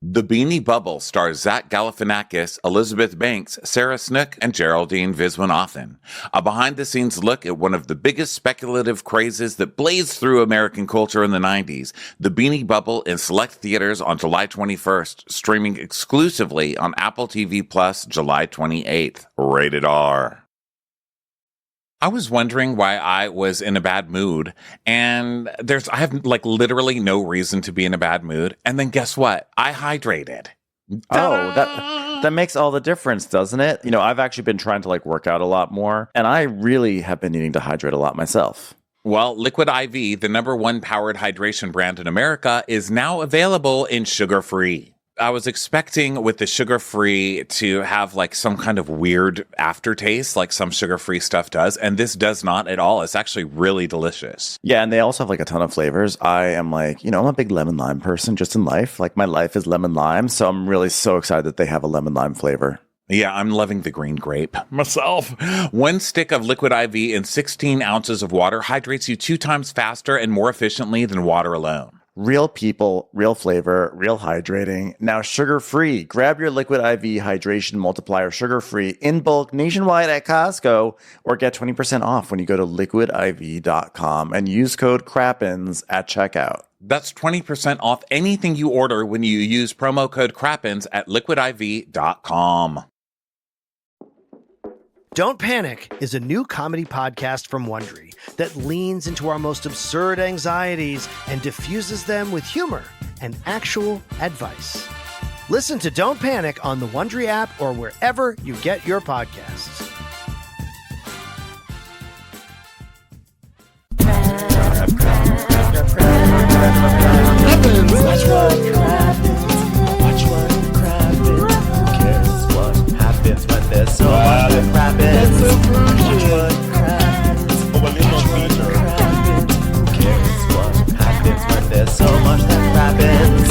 The Beanie Bubble stars Zach Galifianakis, Elizabeth Banks, Sarah Snook, and Geraldine Viswanathan. A behind-the-scenes look at one of the biggest speculative crazes that blazed through American culture in the 90s. The Beanie Bubble in select theaters on July 21st, streaming exclusively on Apple TV Plus July 28th. Rated R. I was wondering why I was in a bad mood, and I have literally no reason to be in a bad mood. And then guess what? I hydrated. Oh, that makes all the difference, doesn't it? You know, I've actually been trying to work out a lot more, and I really have been needing to hydrate a lot myself. Well, Liquid IV, the #1 powered hydration brand in America, is now available in sugar-free. I was expecting with the sugar-free to have some kind of weird aftertaste like some sugar-free stuff does, and this does not at all. It's actually really delicious. Yeah, and they also have a ton of flavors. I am I'm a big lemon lime person just in life. My life is lemon lime, so I'm really so excited that they have a lemon lime flavor. Yeah, I'm loving the green grape myself. 1 stick of Liquid IV in 16 ounces of water hydrates you 2 times faster and more efficiently than water alone. Real people, real flavor, real hydrating. Now sugar-free. Grab your Liquid IV Hydration Multiplier sugar-free in bulk nationwide at Costco, or get 20% off when you go to liquidiv.com and use code CRAPPINS at checkout. That's 20% off anything you order when you use promo code CRAPPINS at liquidiv.com. Don't Panic is a new comedy podcast from Wondery that leans into our most absurd anxieties and diffuses them with humor and actual advice. Listen to Don't Panic on the Wondery app or wherever you get your podcasts. Watch what crappens. Who cares what happens when there's so much that crappens? Watch what crappens. Who cares what happens when there's so much that crappens?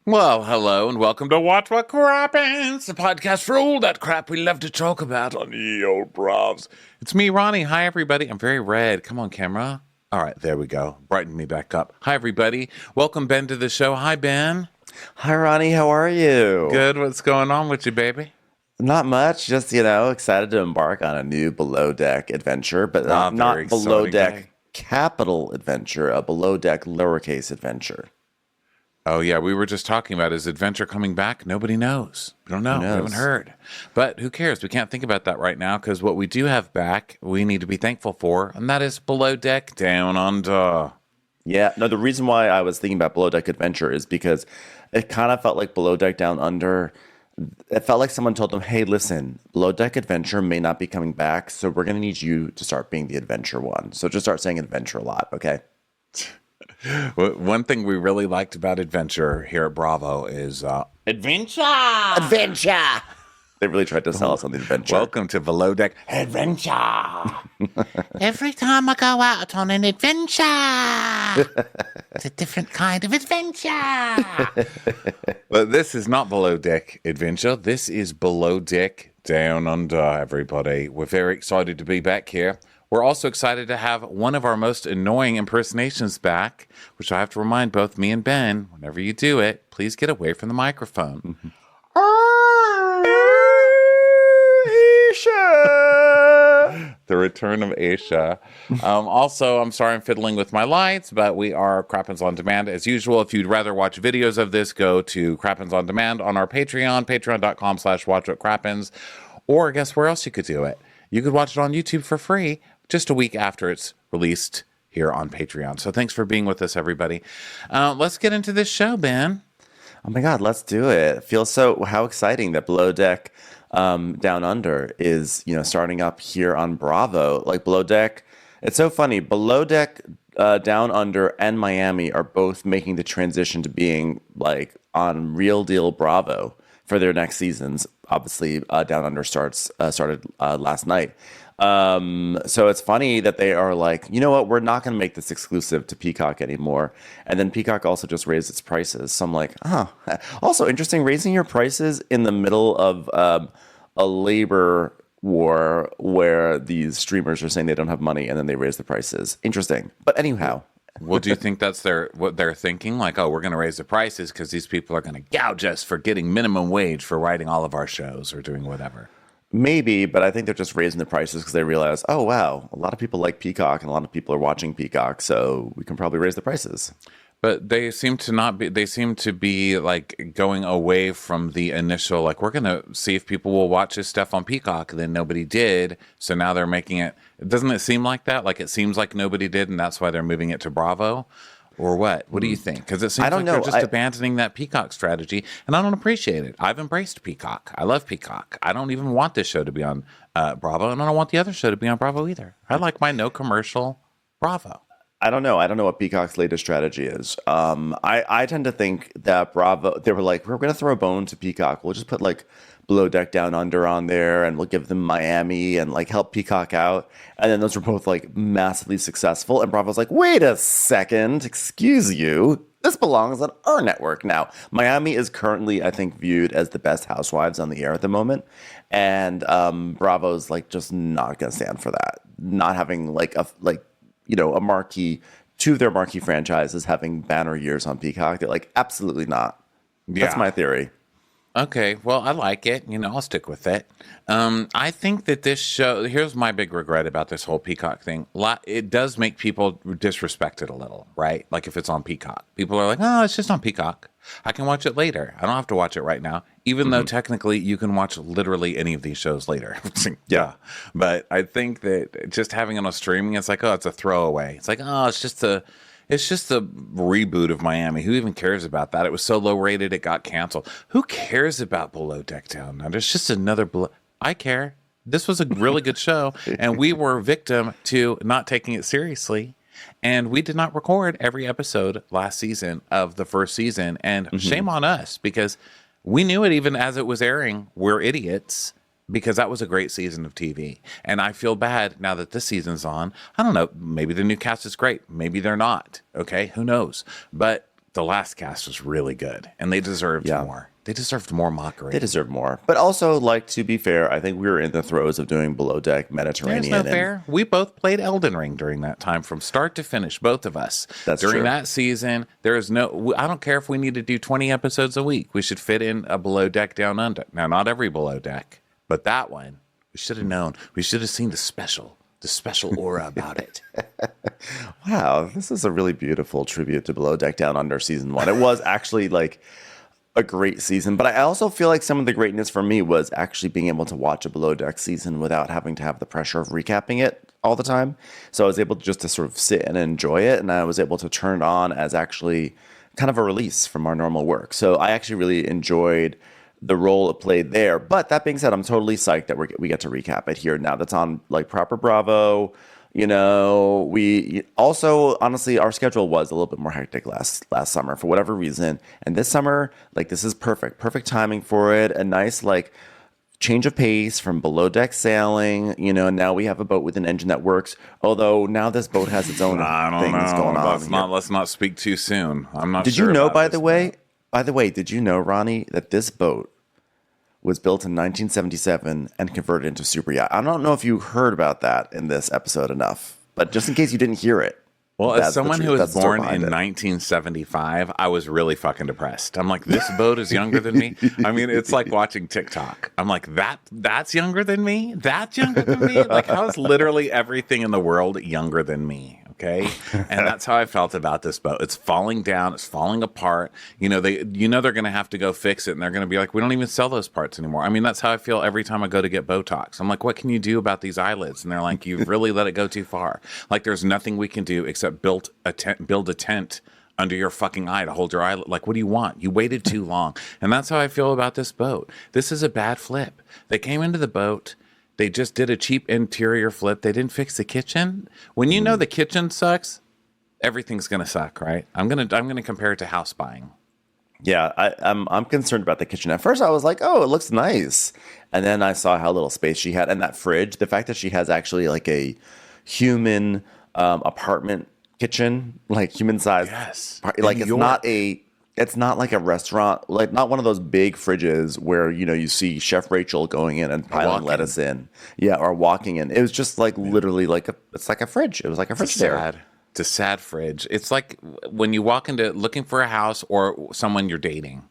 Well, hello and welcome to Watch What Crappens, the podcast for all that crap we love to talk about on ye old bravs. It's me, Ronnie. Hi, everybody. I'm very red. Come on, camera. All right, there we go. Brighten me back up. Hi, everybody. Welcome, Ben, to the show. Hi, Ben. Hi, Ronnie. How are you? Good. What's going on with you, baby? Not much. Just, excited to embark on a new Below Deck adventure, but not Below Deck capital adventure, a Below Deck lowercase adventure. Oh, yeah. We were just talking about, is adventure coming back? Nobody knows. We don't know. We haven't heard. But who cares? We can't think about that right now because what we do have back, we need to be thankful for, and that is Below Deck Down Under. Yeah. No, the reason why I was thinking about Below Deck Adventure is because it kind of felt like Below Deck Down Under. It felt like someone told them, hey, listen, Below Deck Adventure may not be coming back, so we're going to need you to start being the adventure one. So just start saying adventure a lot, okay? One thing we really liked about adventure here at Bravo is adventure. Adventure. They really tried to sell us on the adventure. Welcome to Below Deck Adventure. Every time I go out on an adventure, it's a different kind of adventure. But this is not Below Deck Adventure. This is Below Deck Down Under, everybody. We're very excited to be back here. We're also excited to have one of our most annoying impersonations back, which I have to remind both me and Ben, whenever you do it, please get away from the microphone. Aisha! The return of Aisha. Also, I'm sorry I'm fiddling with my lights, but we are Crappens On Demand. As usual, if you'd rather watch videos of this, go to Crappens On Demand on our Patreon, patreon.com/watchwhatcrappens. Or guess where else you could do it? You could watch it on YouTube for free just a week after it's released here on Patreon. So thanks for being with us, everybody. Let's get into this show, Ben. Oh my God, let's do it. It feels how exciting that Below Deck Down Under is, starting up here on Bravo. Below Deck, it's so funny. Below Deck Down Under and Miami are both making the transition to being on Real Deal Bravo for their next seasons. Obviously, Down Under started last night. So it's funny that they are you know what, we're not going to make this exclusive to Peacock anymore. And then Peacock also just raised its prices. So I'm like, also interesting, raising your prices in the middle of a labor war where these streamers are saying they don't have money and then they raise the prices. Interesting. But anyhow, Well, do you think that's what they're thinking? Like, oh, we're going to raise the prices because these people are going to gouge us for getting minimum wage for writing all of our shows or doing whatever. Maybe, but I think they're just raising the prices because they realize, oh wow, a lot of people like Peacock and a lot of people are watching Peacock, so we can probably raise the prices. But they seem to not be. They seem to be like going away from the initial. Like, we're going to see if people will watch this stuff on Peacock. And then nobody did, so now they're making it. Doesn't it seem like that? Like, it seems like nobody did, and that's why they're moving it to Bravo. Or what? What do you think? Because it seems I don't like know. they're just abandoning that Peacock strategy, and I don't appreciate it. I've embraced Peacock. I love Peacock. I don't even want this show to be on Bravo, and I don't want the other show to be on Bravo either. I like my no commercial Bravo. I don't know. I don't know what Peacock's latest strategy is. I tend to think that Bravo, they were like, we're going to throw a bone to Peacock. We'll just put like Below Deck Down Under on there and we'll give them Miami and like help Peacock out. And then those were both like massively successful. And Bravo's like, wait a second, excuse you. This belongs on our network now. Miami is currently, I think, viewed as the best housewives on the air at the moment. And Bravo's like just not going to stand for that. Not having like a marquee, two of their marquee franchises having banner years on Peacock. They're like, absolutely not. That's Yeah. my theory. Okay, well, I like it. I'll stick with it. I think that this show, here's my big regret about this whole Peacock thing. It does make people disrespect it a little, right? Like if it's on Peacock. People are like, oh, it's just on Peacock. I can watch it later. I don't have to watch it right now, even though technically you can watch literally any of these shows later. Yeah. But I think that just having it on streaming, it's like, oh, it's a throwaway. It's like, oh, it's just a reboot of Miami. Who even cares about that? It was so low rated, it got canceled. Who cares about Below Deck Down Under? It's just another. I care. This was a really good show, and we were victim to not taking it seriously. And we did not record every episode last season of the first season. And shame on us, because we knew it even as it was airing. We're idiots. Because that was a great season of TV. And I feel bad now that this season's on. I don't know. Maybe the new cast is great. Maybe they're not. Okay. Who knows? But the last cast was really good. And they deserved more. They deserved more mockery. They deserve more. But also, like, to be fair, I think we were in the throes of doing Below Deck Mediterranean. There's no fair. We both played Elden Ring during that time from start to finish, both of us. That's during true. that season, there is no, I don't care if we need to do 20 episodes a week. We should fit in a Below Deck Down Under. Now, not every Below Deck. But that one, we should have known. We should have seen the special aura about it. Wow, this is a really beautiful tribute to Below Deck Down Under season 1. It was actually like a great season, but I also feel like some of the greatness for me was actually being able to watch a Below Deck season without having to have the pressure of recapping it all the time. So I was able to just to sort of sit and enjoy it, and I was able to turn it on as actually kind of a release from our normal work. So I actually really enjoyed the role it played there. But that being said, I'm totally psyched that we get to recap it here now. That's on like proper Bravo. We also, honestly, our schedule was a little bit more hectic last summer for whatever reason. And this summer, like, this is perfect timing for it. A nice, like, change of pace from below deck sailing. Now we have a boat with an engine that works. Although now this boat has its own things going on. Let's not speak too soon. I'm not Did sure you know, about by this the way, did you know, Ronnie, that this boat was built in 1977 and converted into a super yacht? I don't know if you heard about that in this episode enough, but just in case you didn't hear it. Well, as someone who was born in it. 1975, I was really fucking depressed. I'm like, this boat is younger than me. I mean, it's like watching TikTok. I'm like, that's younger than me? That's younger than me? Like, how is literally everything in the world younger than me? Okay. And that's how I felt about this boat. It's falling down. It's falling apart. They're going to have to go fix it. And they're going to be like, we don't even sell those parts anymore. I mean, that's how I feel every time I go to get Botox. I'm like, what can you do about these eyelids? And they're like, you've really let it go too far. Like, there's nothing we can do except build a tent under your fucking eye to hold your eyelid. Like, what do you want? You waited too long. And that's how I feel about this boat. This is a bad flip. They came into the boat. They just did a cheap interior flip. They didn't fix the kitchen. When you know the kitchen sucks, everything's gonna suck, right? I'm gonna compare it to house buying. Yeah, I'm concerned about the kitchen. At first, I was like, oh, it looks nice, and then I saw how little space she had, and that fridge. The fact that she has actually like a human apartment kitchen, like human size. Yes, like it's not like a restaurant, like not one of those big fridges where, you see Chef Rachel going in and piling lettuce in. Yeah, or walking in. It was just like literally like it's like a fridge. It was like a fridge there. It's a sad fridge. It's like when you walk into looking for a house or someone you're dating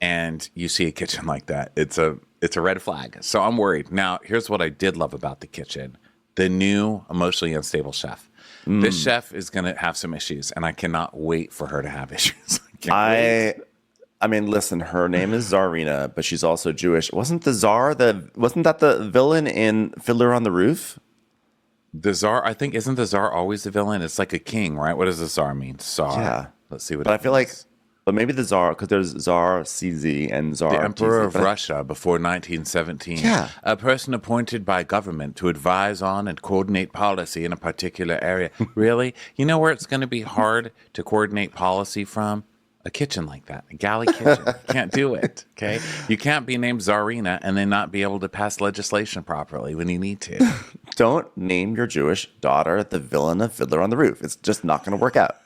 and you see a kitchen like that. It's a red flag. So I'm worried. Now, here's what I did love about the kitchen. The new emotionally unstable chef. This chef is going to have some issues, and I cannot wait for her to have issues. I mean, listen, her name is Tsarina, but she's also Jewish. Wasn't that the villain in Fiddler on the Roof? The Tsar, I think, isn't the Tsar always the villain? It's like a king, right? What does the Tsar mean? Tsar. Yeah. Let's see what But it I feel like, means. but maybe the Tsar, because there's Tsar CZ and Tsar The Emperor TZ, of but I- Russia before 1917. Yeah. A person appointed by government to advise on and coordinate policy in a particular area. Really? You know where it's going to be hard to coordinate policy from? A kitchen like that, a galley kitchen. Can't do it, okay? You can't be named Tsarina and then not be able to pass legislation properly when you need to. Don't name your Jewish daughter the villain of Fiddler on the Roof. It's just not going to work out.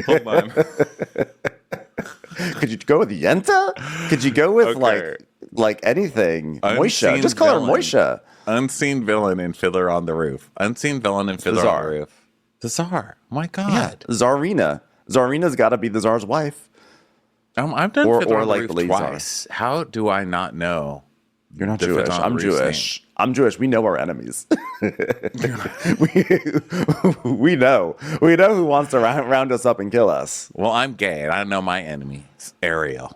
Hold on. Could you go with Yenta? Could you go with Okay. like anything? Moisha. Unseen Just call her villain. Moisha. Unseen villain in Fiddler on the Roof. Unseen villain in Fiddler on Tsar. the Roof. The Tsar. My God. Yeah, Tsarina. Tsarina's got to be the Tsar's wife. I've done Or- Fiddler or on like the the Roof Lady Tsar. twice. How do I not know? You're not The Jewish. Fiddler on I'm the Roof's Jewish. I'm Jewish. We know our enemies. we know. We know who wants to round us up and kill us. Well, I'm gay, and I know my enemy. It's Ariel.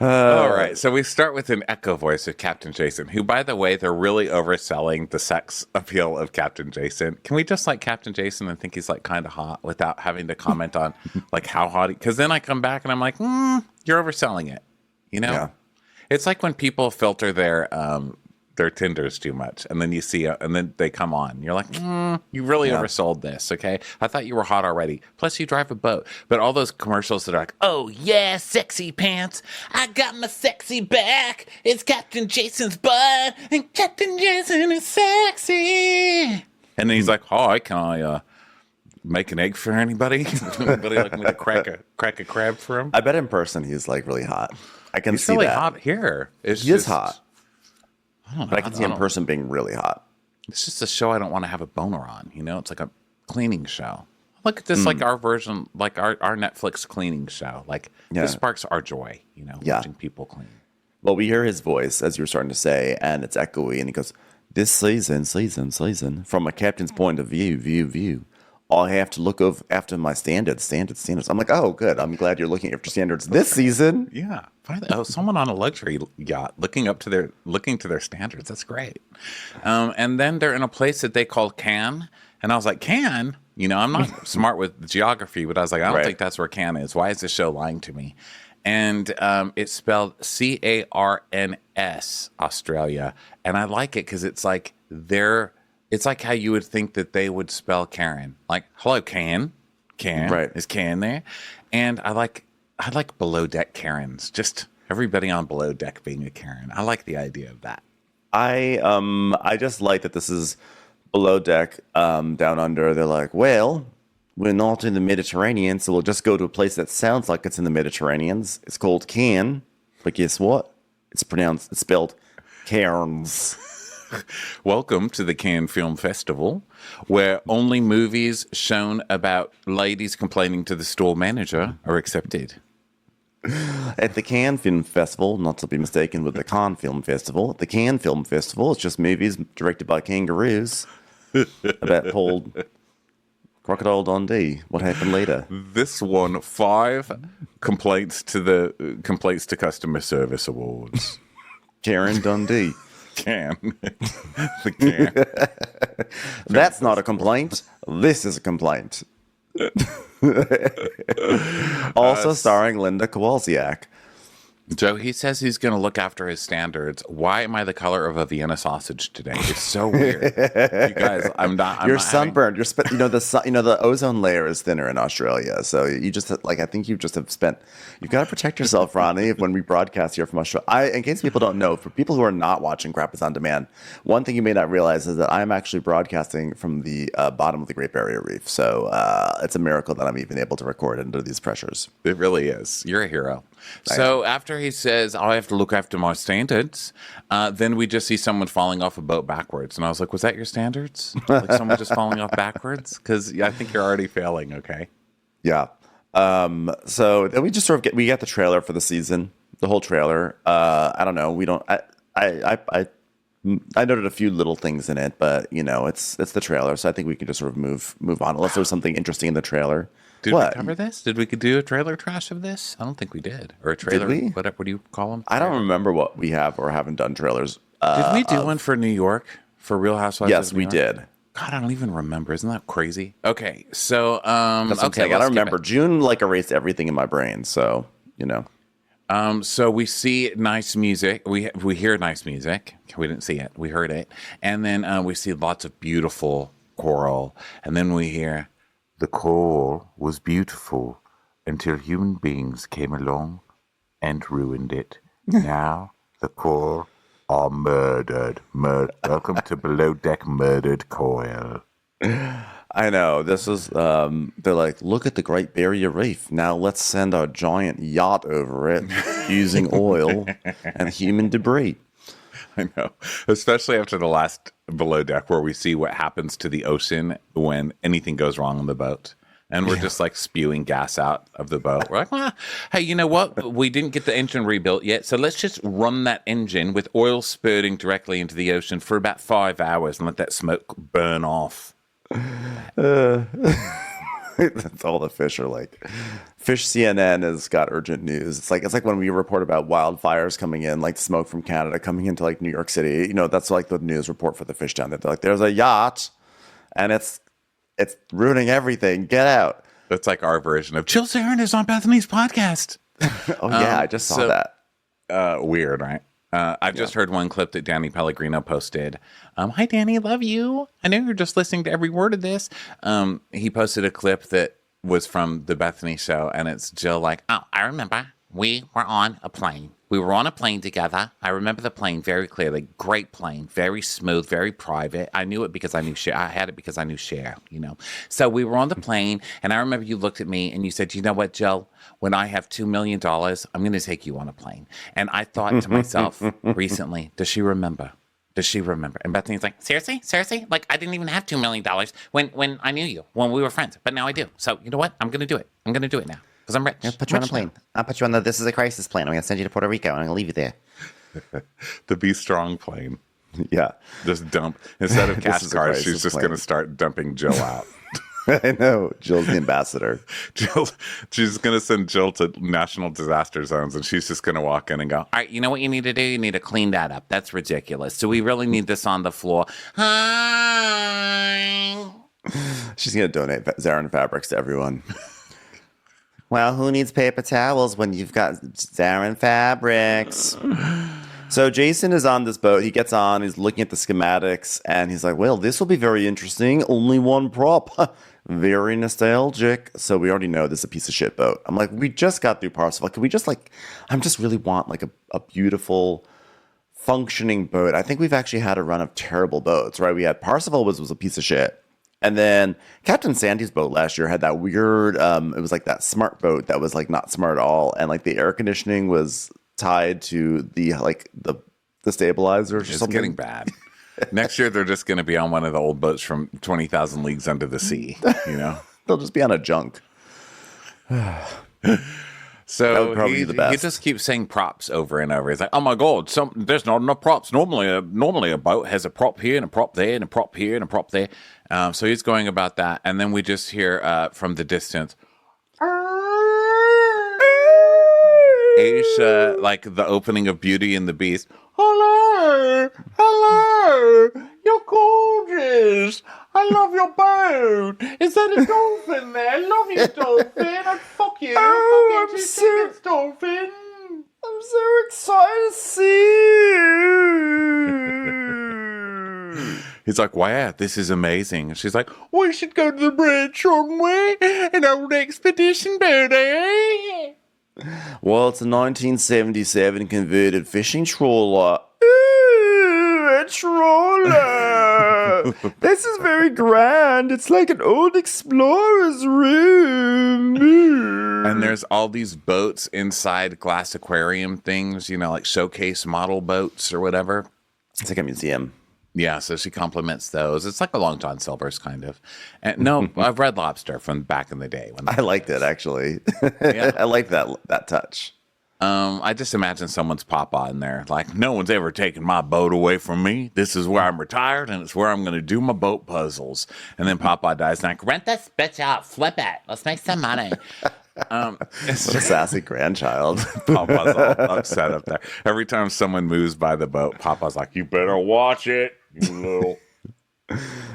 All right, so we start with an echo voice of Captain Jason, who, by the way, they're really overselling the sex appeal of Captain Jason. Can we just like Captain Jason and think he's like kind of hot without having to comment on like how hot? Because then I come back and I'm like, you're overselling it. You know, Yeah. It's like when people filter their Tinders too much, and then you see, and then they come on. You're like, you really oversold this. Okay, I thought you were hot already. Plus, you drive a boat. But all those commercials that are like, oh yeah, sexy pants. I got my sexy back. It's Captain Jason's butt, and Captain Jason is sexy. And then he's like, hi, can I make an egg for anybody? Anybody like me to crack a crab for him? I bet in person he's like really hot. I can He's see really that. hot here. It's He is just hot. I don't know. But I can see in person being really hot. It's just a show I don't want to have a boner on. You know, it's like a cleaning show. Look at this, like our version, like our Netflix cleaning show. Like Yeah. this sparks our joy. You know, Yeah. watching people clean. Well, we hear his voice, as you were starting to say, and it's echoey, and he goes, this season, from a captain's point of view, I have to look after my standards. I'm like, oh, good. I'm glad you're looking after standards this season. Yeah. Someone on a luxury yacht looking to their standards. That's great. And then they're in a place that they call Cannes. And I was like, Cannes? You know, I'm not smart with geography, but I was like, I don't Right. think that's where Cannes is. Why is this show lying to me? And it's spelled Carns, Australia. And I like it because it's like it's like how you would think that they would spell Karen. Like, hello, Can. Right. Is Can there? And I like below deck Karens. Just everybody on below deck being a Karen. I like the idea of that. I just like that this is below deck, down under. They're like, well, we're not in the Mediterranean, so we'll just go to a place that sounds like it's in the Mediterranean. It's called Cairn, but guess what? It's spelled Cairns. Welcome to the Cannes Film Festival, where only movies shown about ladies complaining to the store manager are accepted. At the Cannes Film Festival, not to be mistaken with the Cannes Film Festival, the Cannes Film Festival is just movies directed by kangaroos about old Crocodile Dundee. What happened later? This won 5 complaints to customer service awards. Karen Dundee. Can the Can. That's not a complaint. This is a complaint. Also starring Linda Kowalczyk. Joe, he says he's going to look after his standards. Why am I the color of a Vienna sausage today? It's so weird. You guys, I'm not. You're not sunburned. The ozone layer is thinner in Australia, so you just I think you just have spent. You've got to protect yourself, Ronnie, when we broadcast here from Australia. In case people don't know, for people who are not watching Crap Is on Demand, one thing you may not realize is that I'm actually broadcasting from the bottom of the Great Barrier Reef. So it's a miracle that I'm even able to record under these pressures. It really is. You're a hero. So after he says, I have to look after my standards, then we just see someone falling off a boat backwards. And I was like, was that your standards? Like someone just falling off backwards? Because I think you're already failing, okay? Yeah. So then we just sort of get the trailer for the season, the whole trailer. I don't know. I noted a few little things in it, but it's the trailer, so I think we can just sort of move on unless there was something interesting in the trailer. Did we cover this? Did we do a trailer trash of this? I don't think we did. Or a trailer, Did we? What do you call them? I don't remember what we have or haven't done trailers. Did we do one for New York? For Real Housewives Yes, of New we York? did. God, I don't even remember. Isn't that crazy? Okay, so That's what I'm saying. I don't remember. June erased everything in my brain, so So we see nice music. We hear nice music. We didn't see it. We heard it, and then we see lots of beautiful choral, and then we hear the choral was beautiful until human beings came along and ruined it. Now the choral are murdered. Welcome to Below Deck Murdered Coil. I know. This is, they're like, look at the Great Barrier Reef. Now let's send our giant yacht over it using oil and human debris. I know. Especially after the last Below Deck where we see what happens to the ocean when anything goes wrong on the boat. And we're just like spewing gas out of the boat. We're like, well, hey, you know what? We didn't get the engine rebuilt yet. So let's just run that engine with oil spurting directly into the ocean for about 5 hours and let that smoke burn off. That's all the fish are like. Fish CNN has got urgent news. It's like when we report about wildfires coming in, like smoke from Canada coming into like New York City. That's like the news report for the fish down there. They're like, there's a yacht, and it's ruining everything. Get out. That's like our version of Jill Zarin is on Bethany's podcast. Oh yeah, I just saw that. Weird, right? I've just heard one clip that Danny Pellegrino posted. Hi, Danny, love you. I know you're just listening to every word of this. He posted a clip that was from the Bethany show, and it's Jill like, oh, I remember. We were on a plane. We were on a plane together. I remember the plane very clearly. Great plane, very smooth, very private. I knew it because I knew Cher. I had it because I knew Cher, So we were on the plane, and I remember you looked at me and you said, you know what, Jill? When I have $2 million, I'm going to take you on a plane. And I thought to myself recently, does she remember? Does she remember? And Bethany's like, seriously? Like, I didn't even have $2 million when I knew you, when we were friends. But now I do. So you know what? I'm going to do it. I'm going to do it now. Because I'm rich. I'll put you on a plane. I'll put you on the This Is a Crisis plane. I'm going to send you to Puerto Rico, and I'm going to leave you there. The Be Strong plane. Yeah. Just dump. Instead of cash Is a cars, Crisis she's just plane. going to start dumping Jill out. I know. Jill's the ambassador. She's going to send Jill to national disaster zones, and she's just going to walk in and go, all right, you know what you need to do? You need to clean that up. That's ridiculous. Do we really need this on the floor? Hi. She's going to donate Zarin fabrics to everyone. Well, who needs paper towels when you've got Zarin fabrics? So Jason is on this boat. He gets on. He's looking at the schematics, and he's like, well, this will be very interesting. Only one prop. Very nostalgic. So we already know this is a piece of shit boat. I'm like, we just got through Parsifal. Can we just I just really want like a beautiful, functioning boat. I think we've actually had a run of terrible boats, right? We had Parsifal was a piece of shit. And then Captain Sandy's boat last year had that weird, it was like that smart boat that was like not smart at all. And like the air conditioning was tied to the stabilizers or It's something. getting bad. Next year, they're just going to be on one of the old boats from 20,000 Leagues Under the Sea, They'll just be on a junk. So That would probably be the best. He just keeps saying props over and over. He's like, "Oh my god, there's not enough props. Normally a boat has a prop here and a prop there and a prop here and a prop there." So he's going about that, and then we just hear from the distance, Aisha, like the opening of Beauty and the Beast. Hello, you're gorgeous. I love your boat. Is that a dolphin there? I love you, dolphin. I'd fuck you. Oh, Fuck you, tickets, dolphin. I'm so excited to see you. He's like, wow, this is amazing. And she's like, we should go to the bridge, shouldn't we? An old expedition boat, eh? Well, it's a 1977 converted fishing trawler. Ooh, a trawler. Whoa, this is very grand. It's like an old explorer's room. And there's all these boats inside glass aquarium things, you know, like showcase model boats or whatever. It's like a museum. Yeah, so she compliments those. It's like a Long John Silver's kind of. And no, I've Red Lobster from back in the day. When I liked it, actually. Yeah. I like that touch. I just imagine someone's papa in there. Like, no one's ever taken my boat away from me. This is where I'm retired, and it's where I'm going to do my boat puzzles. And then papa dies, and like, rent this bitch out, flip it. Let's make some money. It's a sassy grandchild. Papa's all upset up there. Every time someone moves by the boat, papa's like, you better watch it, you little...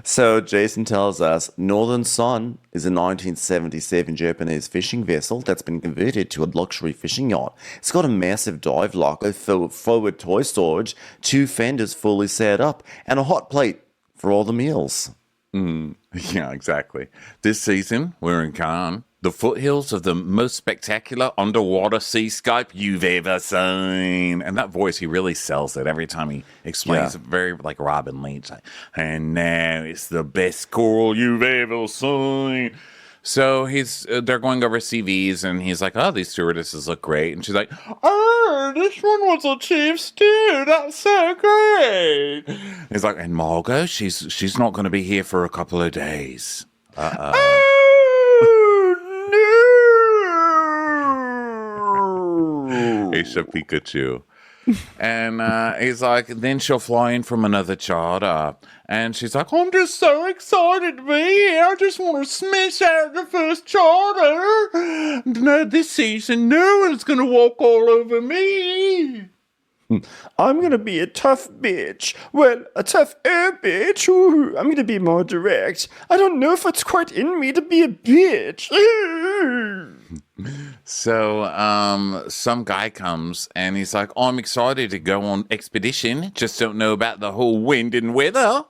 So Jason tells us Northern Sun is a 1977 Japanese fishing vessel that's been converted to a luxury fishing yacht. It's got a massive dive locker, forward toy storage, 2 fenders fully set up, and a hot plate for all the meals. Yeah, exactly. This season, we're in Cannes, the foothills of the most spectacular underwater seascape you've ever seen. And that voice, he really sells it every time he explains it, very like Robin Leach. Like, and now it's the best coral you've ever seen. So they're going over CVs, and he's like, oh, these stewardesses look great. And she's like, oh, this one was a chief stew. That's so great. He's like, and Margot, she's not going to be here for a couple of days. Oh, no! Aisha Pikachu. And he's like, then she'll fly in from another charter. And she's like, I'm just so excited to be here. I just want to smash out the first charter. No, this season, no one's going to walk all over me. I'm going to be a tough bitch. Well, a tough bitch. Ooh, I'm going to be more direct. I don't know if it's quite in me to be a bitch. So some guy comes and he's like, oh, I'm excited to go on expedition. Just don't know about the whole wind and weather.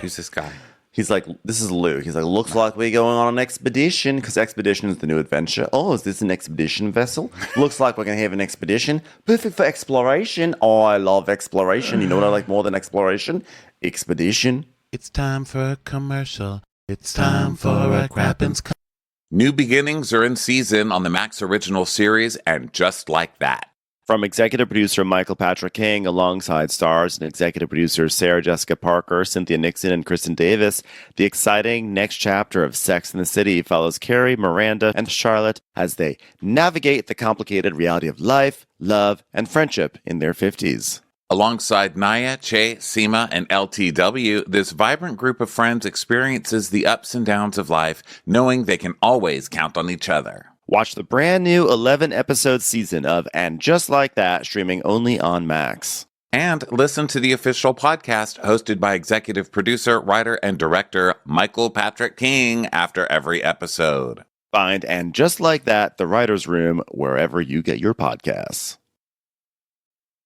Who's this guy? He's like, this is Luke. He's like, looks like we're going on an expedition, because expedition is the new adventure. Oh, is this an expedition vessel? Looks like we're going to have an expedition. Perfect for exploration. Oh, I love exploration. You know what I like more than exploration? Expedition. It's time for a commercial. It's time for a Crappens. New beginnings are in season on the Max original series, and just like that. From executive producer Michael Patrick King, alongside stars and executive producers Sarah Jessica Parker, Cynthia Nixon, and Kristen Davis, the exciting next chapter of Sex and the City follows Carrie, Miranda, and Charlotte as they navigate the complicated reality of life, love, and friendship in their 50s. Alongside Naya, Che, Seema, and LTW, this vibrant group of friends experiences the ups and downs of life, knowing they can always count on each other. Watch the brand new 11-episode season of And Just Like That, streaming only on Max. And listen to the official podcast hosted by executive producer, writer, and director Michael Patrick King after every episode. Find And Just Like That, The Writer's Room, wherever you get your podcasts.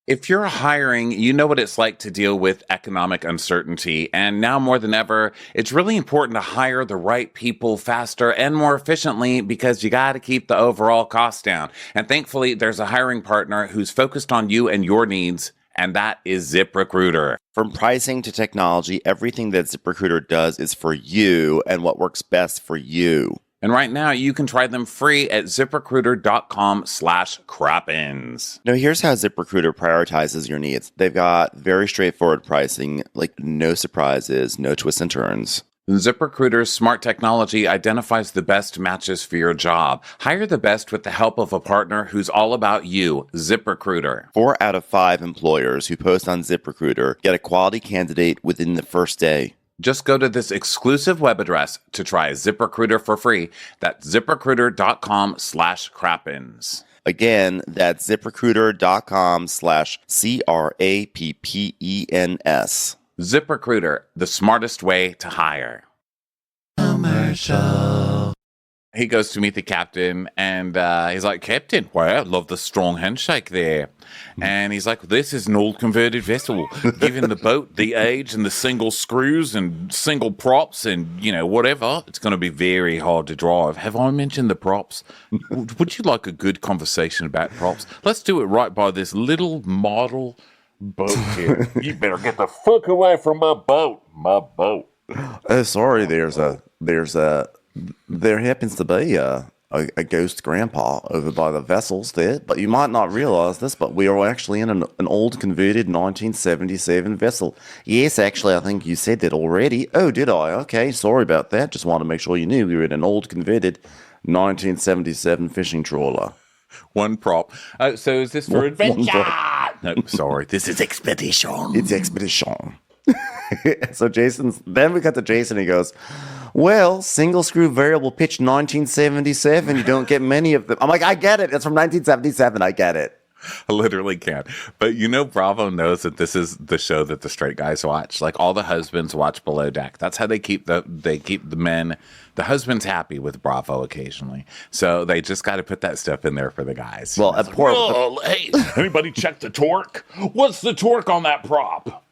If you're hiring, you know what it's like to deal with economic uncertainty. And now more than ever, it's really important to hire the right people faster and more efficiently, because you got to keep the overall cost down. And thankfully, there's a hiring partner who's focused on you and your needs, and that is ZipRecruiter. From pricing to technology, everything that ZipRecruiter does is for you and what works best for you. And right now, you can try them free at ZipRecruiter.com/crappins. Now, here's how ZipRecruiter prioritizes your needs. They've got very straightforward pricing, like no surprises, no twists and turns. ZipRecruiter's smart technology identifies the best matches for your job. Hire the best with the help of a partner who's all about you, ZipRecruiter. 4 out of 5 employers who post on ZipRecruiter get a quality candidate within the first day. Just go to this exclusive web address to try ZipRecruiter for free. That's ZipRecruiter.com/crappins. Again, that's ZipRecruiter.com/CRAPPENS. ZipRecruiter, the smartest way to hire. Commercial. He goes to meet the captain, and he's like, Captain, wow, love the strong handshake there. And he's like, this is an old converted vessel. Given the boat, the age, and the single screws and single props and, you know, whatever, it's going to be very hard to drive. Have I mentioned the props? Would you like a good conversation about props? Let's do it right by this little model Boat here. You better get the fuck away from my boat. My boat. Oh, sorry. There happens to be a ghost grandpa over by the vessels there, but you might not realize this, but we are actually in an old converted 1977 vessel. Yes, actually, I think you said that already. Oh, did I? Okay, sorry about that. Just wanted to make sure you knew we were in an old converted 1977 fishing trawler. One prop. So is this for adventure? No, sorry. This is expedition. It's expedition. So then we cut to Jason. He goes, well, single screw variable pitch 1977. You don't get many of them. I'm like, I get it. It's from 1977. I get it. I literally can't. But Bravo knows that this is the show that the straight guys watch. Like all the husbands watch Below Deck. That's how they keep the men, the husbands happy with Bravo occasionally. So they just got to put that stuff in there for the guys. Well, hey, anybody check the torque? What's the torque on that prop?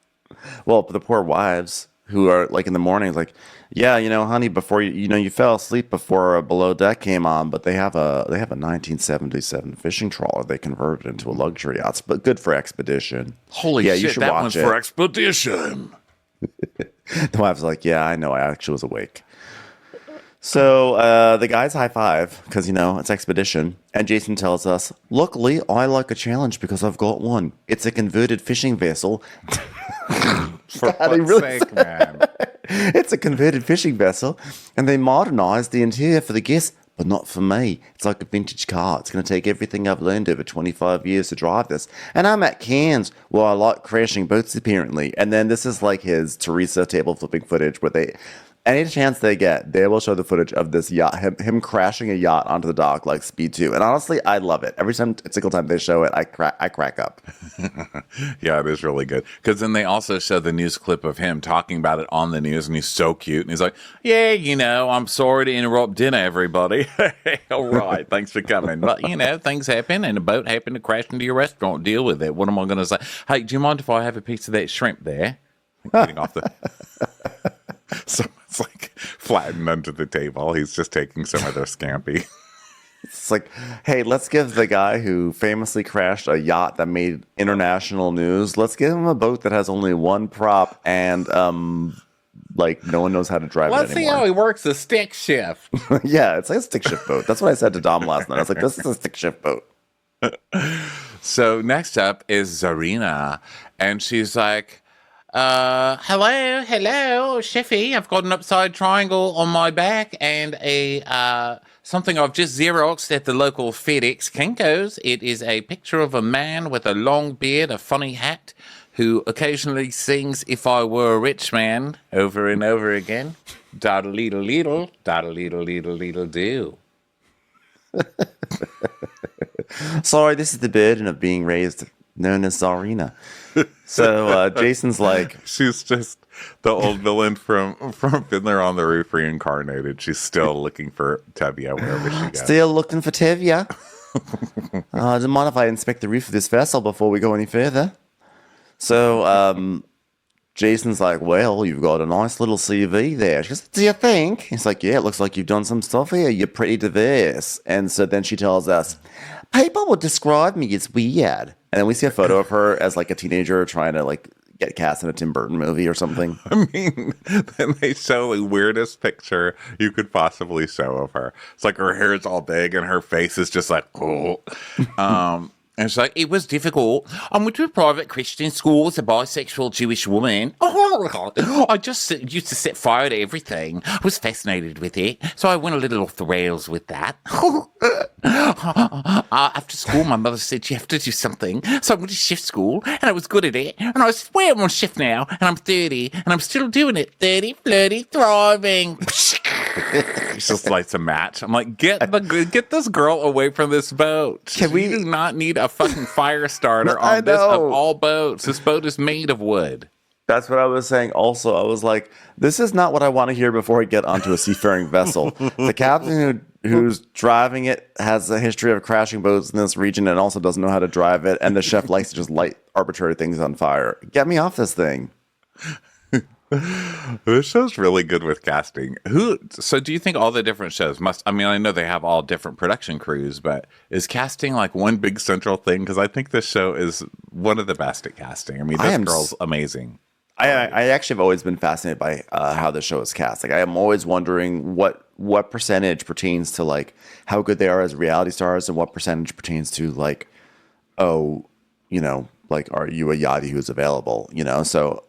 Well, the poor wives who are like in the morning, like, yeah, honey, before you fell asleep before Below Deck came on, but they have a 1977 fishing trawler they converted into a luxury yacht, but good for expedition. Holy yeah, shit, you should that watch one's it. for expedition. The wife's like, yeah, I know, I actually was awake. So the guys high five because it's expedition, and Jason tells us, luckily I like a challenge because I've got one. It's a converted fishing vessel. For fuck's sake, man. It's a converted fishing vessel, and they modernized the interior for the guests, but not for me. It's like a vintage car. It's going to take everything I've learned over 25 years to drive this. And I'm at Cairns, where I like crashing boats, apparently. And then this is like his Teresa table flipping footage, where any chance they get, they will show the footage of this yacht, him crashing a yacht onto the dock like Speed 2. And honestly, I love it. Every single time they show it, I crack up. Yeah, it is really good. Because then they also show the news clip of him talking about it on the news, and he's so cute. And he's like, yeah, I'm sorry to interrupt dinner, everybody. All right, thanks for coming. But, things happen, and a boat happened to crash into your restaurant. Deal with it. What am I going to say? Hey, do you mind if I have a piece of that shrimp there? Getting off the... So it's like flattened under the table. He's just taking some of their scampi. It's like, hey, let's give the guy who famously crashed a yacht that made international news, let's give him a boat that has only one prop and like no one knows how to drive it anymore. Let's see how he works a stick shift. Yeah, it's like a stick shift boat. That's what I said to Dom last night. I was like, this is a stick shift boat. So next up is Zarina, and she's like, hello, Sheffy. I've got an upside triangle on my back and a something I've just Xeroxed at the local FedEx Kinko's. It is a picture of a man with a long beard, a funny hat, who occasionally sings "If I Were a Rich Man" over and over again. Da-da-lee-da-lee-dle, da-da-lee-da-lee-da-lee-da-do. Sorry, this is the burden of being raised known as Zarina. So Jason's like, she's just the old villain from Fiddler on the Roof reincarnated. She's still looking for Tevye wherever she goes. Still looking for Tevye. Don't mind if I inspect the roof of this vessel before we go any further. So Jason's like, well, you've got a nice little CV there. She goes, do you think? He's like, yeah, it looks like you've done some stuff here. You're pretty diverse. And so then she tells us, people would describe me as weird. And then we see a photo of her as like a teenager trying to like get cast in a Tim Burton movie or something. I mean, then they show the weirdest picture you could possibly show of her. It's like her hair is all big and her face is just like, oh. And she's like, it was difficult. I went to a private Christian school as a bisexual Jewish woman. Oh, I just used to set fire to everything. I was fascinated with it. So I went a little off the rails with that. After school, my mother said, you have to do something. So I went to shift school, and I was good at it. And I was, well, I'm on shift now, and I'm 30, and I'm still doing it. 30, flirty, thriving. It's just lights a match. I'm like, get this girl away from this boat. We do not need a fucking fire starter on this of all boats. This boat is made of wood. That's what I was saying. Also, I was like, this is not what I want to hear before I get onto a seafaring vessel. The captain who's driving it has a history of crashing boats in this region and also doesn't know how to drive it. And the chef likes to just light arbitrary things on fire. Get me off this thing. This show's really good with casting. So do you think all the different shows I mean, I know they have all different production crews, but is casting like one big central thing? Because I think this show is one of the best at casting. I mean, this girl's amazing. I actually have always been fascinated by how the show is cast. Like, I am always wondering what percentage pertains to like how good they are as reality stars, and what percentage pertains to like, oh, you know, like, are you a yachty who's available? You know, so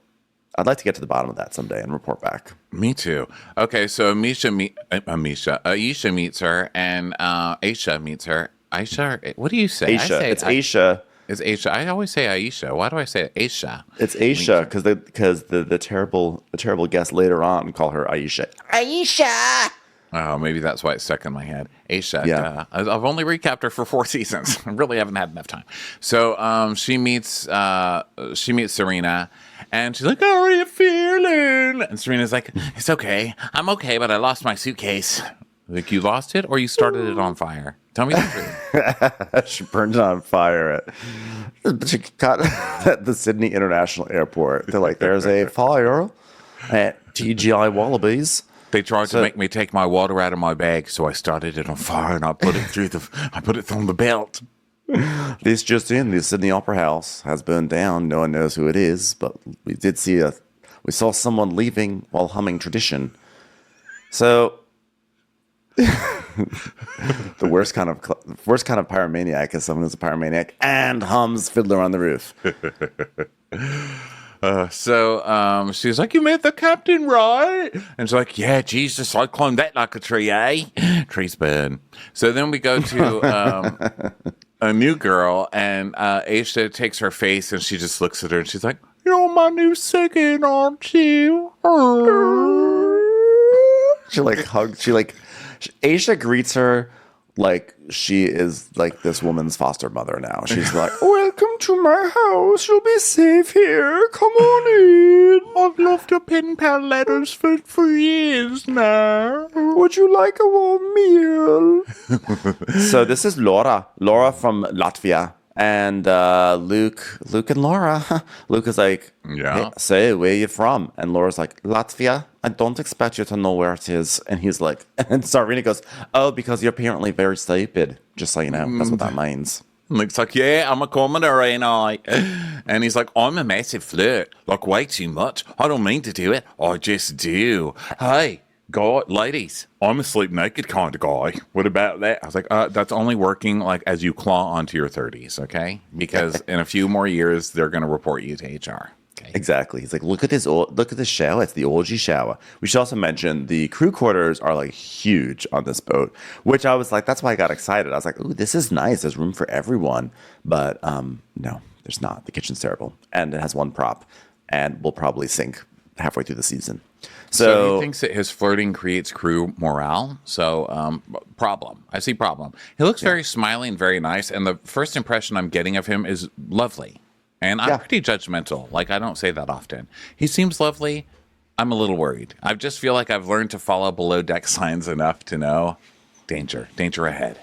I'd like to get to the bottom of that someday and report back. Me too. Okay, so Aisha meets her, and Aisha meets her. Aisha, what do you say? Aisha, it's Aisha. It's Aisha. I always say Aisha. Why do I say Aisha? It's Aisha because the terrible guests later on call her Aisha. Aisha. Oh, maybe that's why it's stuck in my head. Aisha. Yeah. I've only recapped her for 4 seasons. I really haven't had enough time. So she meets Serena, and she's like, "How are you feeling?" And Serena's like, "It's okay. I'm okay, but I lost my suitcase." Like, you lost it, or you started it on fire? Tell me the truth. She burned it on fire she got at the Sydney International Airport. They're like, "There's a fire at TGI Wallabies." They tried to make me take my water out of my bag, so I started it on fire and I put it on the belt. This just in: the Sydney Opera House has burned down. No one knows who it is, but we saw someone leaving while humming Tradition. So the worst kind of pyromaniac is someone who's a pyromaniac and hums Fiddler on the Roof. So she's like, "You met the captain, right?" And she's like, "Yeah, Jesus, I climbed that like a tree, eh?" Trees burn. So then we go to a new girl, and Aisha takes her face, and she just looks at her, and she's like, "You're my new second, aren't you?" She like hugs. Aisha greets her like she is like this woman's foster mother now. She's like, "Welcome to my house. You'll be safe here. Come on in. I've loved your pen pal letters for years now. Would you like a warm meal?" So this is Laura from Latvia. And Luke and Laura. Luke is like, Yeah. "Hey, say, where you from?" And Laura's like, "Latvia. I don't expect you to know where it is." And he's like, and Sarina goes, "Oh, because you're apparently very stupid." Just so you know, that's what that means. Luke's like, "Yeah, I'm a commoner, ain't I?" And he's like, "I'm a massive flirt, like way too much. I don't mean to do it, I just do. Hey, ladies, I'm a sleep naked kind of guy. What about that?" I was like, "That's only working like as you claw onto your 30s, okay? Because in a few more years, they're going to report you to HR." Okay. Exactly. He's like, look at this shower. It's the orgy shower. We should also mention the crew quarters are like huge on this boat, which I was like, that's why I got excited. I was like, "Ooh, this is nice. There's room for everyone." But no, there's not. The kitchen's terrible, and it has one prop, and will probably sink halfway through the season. So he thinks that his flirting creates crew morale. So problem. I see problem. He looks very smiley and very nice, and the first impression I'm getting of him is lovely. And I'm pretty judgmental. Like, I don't say that often. He seems lovely. I'm a little worried. I just feel like I've learned to follow below deck signs enough to know danger ahead.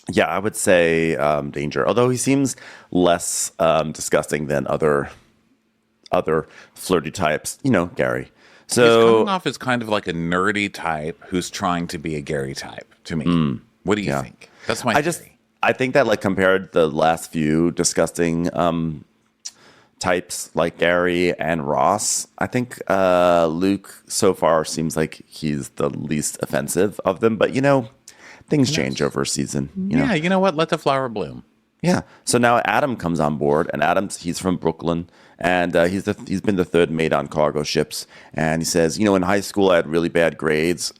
Yeah, I would say danger. Although he seems less disgusting than other flirty types. You know, Gary. So he's coming off as kind of like a nerdy type who's trying to be a Gary type to me. What do you think? That's my theory. I think that, like, compared the last few disgusting types like Gary and Ross, I think Luke so far seems like he's the least offensive of them. But, you know, things change over a season. You know? You know what? Let the flower bloom. Yeah. So now Adam comes on board, and he's from Brooklyn, and he's been the third mate on cargo ships. And he says, "You know, in high school I had really bad grades."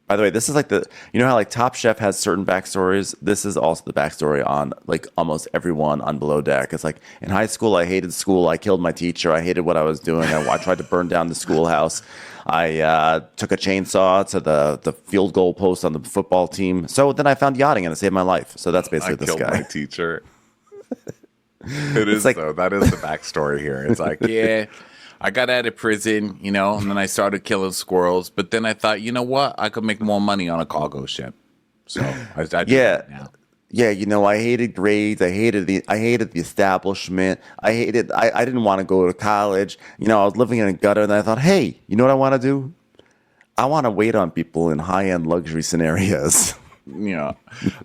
By the way, this is like you know how like Top Chef has certain backstories? This is also the backstory on like almost everyone on Below Deck. It's like, in high school, I hated school. I killed my teacher. I hated what I was doing. I tried to burn down the schoolhouse. I took a chainsaw to the field goal post on the football team. So then I found yachting and it saved my life. So that's basically this guy. I killed my teacher. It is like, though. That is the backstory here. It's like, yeah, I got out of prison, you know, and then I started killing squirrels. But then I thought, you know what? I could make more money on a cargo ship. So I do that now. yeah, I hated grades. I hated the establishment. I didn't want to go to college. I was living in a gutter, and I thought, hey, you know what I want to do? I want to wait on people in high-end luxury scenarios. Yeah.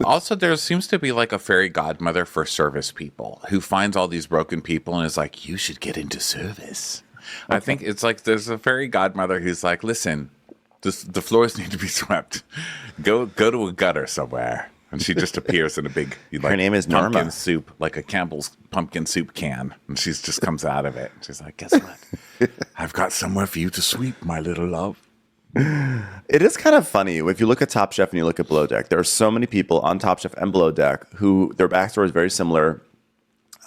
Also, there seems to be like a fairy godmother for service people who finds all these broken people and is like, you should get into service. I think it's like there's a fairy godmother who's like, listen, the floors need to be swept. Go to a gutter somewhere. And she just appears in a big Her name is pumpkin Norma. soup, like a Campbell's pumpkin soup can. And she just comes out of it. And she's like, guess what? I've got somewhere for you to sweep, my little love. It is kind of funny if you look at Top Chef and you look at Below Deck. There are so many people on Top Chef and Below Deck who their backstory is very similar.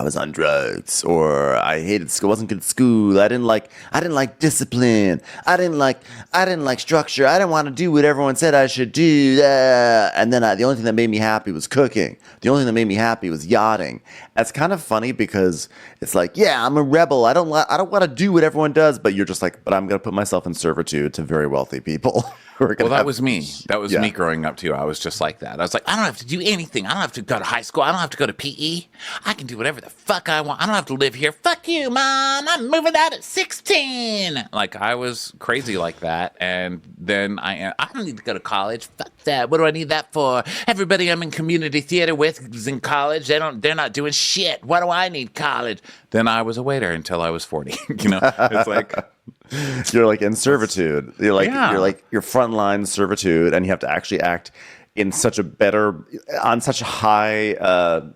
I was on drugs, or I hated school, wasn't good at school. I didn't like discipline. I didn't like structure. I didn't want to do what everyone said I should do. And then the only thing that made me happy was cooking. The only thing that made me happy was yachting. It's kind of funny because it's like, yeah, I'm a rebel. I don't want to do what everyone does, but you're just like, but I'm going to put myself in servitude to very wealthy people. Well, that was me. That was me growing up, too. I was just like that. I was like, I don't have to do anything. I don't have to go to high school. I don't have to go to PE. I can do whatever the fuck I want. I don't have to live here. Fuck you, Mom. I'm moving out at 16. Like, I was crazy like that. And then I don't need to go to college. Fuck that. What do I need that for? Everybody I'm in community theater with is in college. They're not doing shit. Why do I need college? Then I was a waiter until I was 40. It's like... You're like in servitude. You're like your frontline servitude, and you have to actually act in such on such a high.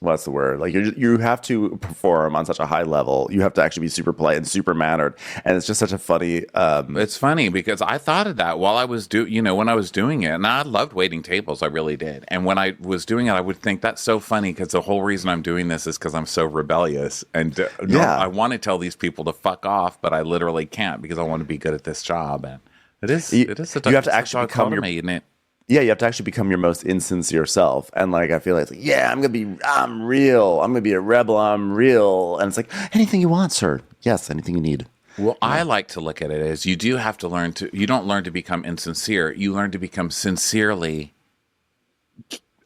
What's the word? Like you have to perform on such a high level. You have to actually be super polite and super mannered, and it's just such a funny. It's funny because I thought of that while I was when I was doing it, and I loved waiting tables. I really did. And when I was doing it, I would think that's so funny because the whole reason I'm doing this is because I'm so rebellious, and I want to tell these people to fuck off, but I literally can't because I want to be good at this job. And it is. You have to actually become Yeah, you have to actually become your most insincere self. And like, I feel like, yeah, I'm real. I'm going to be a rebel. I'm real. And it's like, anything you want, sir. Yes, anything you need. Well, I like to look at it as you do have to you don't learn to become insincere. You learn to become sincerely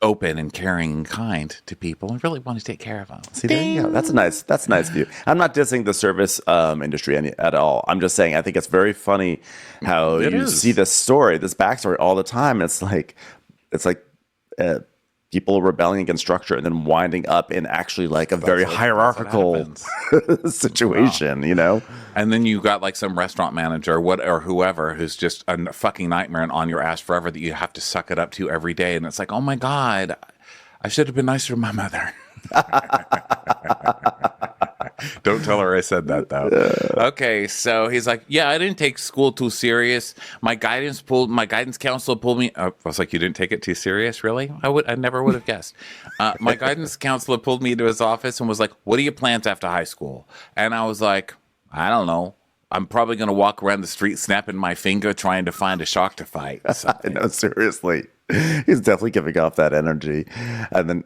open and caring and kind to people and really want to take care of them. See, there you go. That's a nice view. I'm not dissing the service industry at all. I'm just saying I think it's very funny how see this backstory all the time. It's like people rebelling against structure and then winding up in actually like a very hierarchical situation, And then you got like some restaurant manager or whoever who's just a fucking nightmare and on your ass forever that you have to suck it up to every day. And it's like, oh my God, I should have been nicer to my mother. Don't tell her I said that, though. Okay, so he's like, yeah, I didn't take school too serious. My guidance counselor pulled me. I was like, you didn't take it too serious, really? I never would have guessed. My guidance counselor pulled me into his office and was like, what are your plans after high school? And I was like, I don't know. I'm probably going to walk around the street snapping my finger trying to find a shark to fight. I know, seriously. He's definitely giving off that energy. And then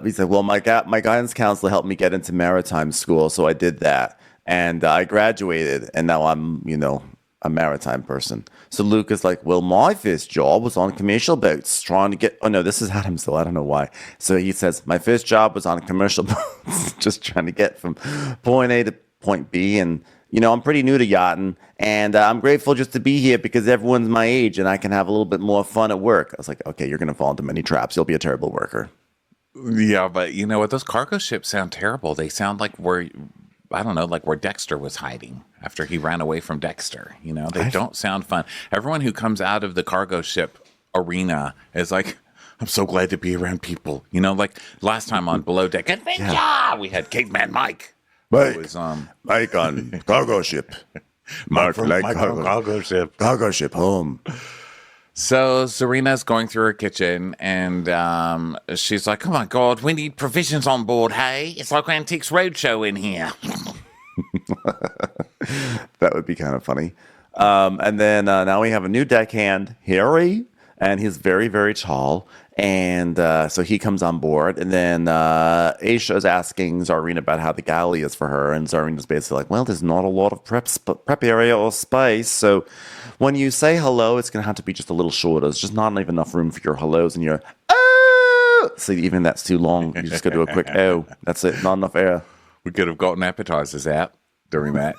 he said, well, my guidance counselor helped me get into maritime school, so I did that. And I graduated, and now I'm, a maritime person. So Luke is like, well, my first job was on commercial boats trying to get... Oh, no, this is Adam still. I don't know why. So he says, my first job was on commercial boats, just trying to get from point A to point B, and... I'm pretty new to yachting, and I'm grateful just to be here because everyone's my age and I can have a little bit more fun at work. I was like, okay, you're going to fall into many traps. You'll be a terrible worker. Yeah, but you know what? Those cargo ships sound terrible. They sound like where Dexter was hiding after he ran away from Dexter. They don't sound fun. Everyone who comes out of the cargo ship arena is like, I'm so glad to be around people. Like last time on Below Deck Adventure, we had Caveman Mike. Mike on cargo ship. Mark like cargo ship. Cargo ship home. So Serena's going through her kitchen, and she's like, oh my God, we need provisions on board, hey? It's like Antiques Roadshow in here. That would be kind of funny. And then now we have a new deckhand, Harry, and he's very, very tall. And so he comes on board, and then Aisha is asking Zarina about how the galley is for her, and Zarina's basically like, well, there's not a lot of prep area or space, so when you say hello, it's going to have to be just a little shorter. There's just not even enough room for your hellos and your, oh! So even that's too long. You just got to do a quick, oh, that's it. Not enough air. We could have gotten appetizers out during that.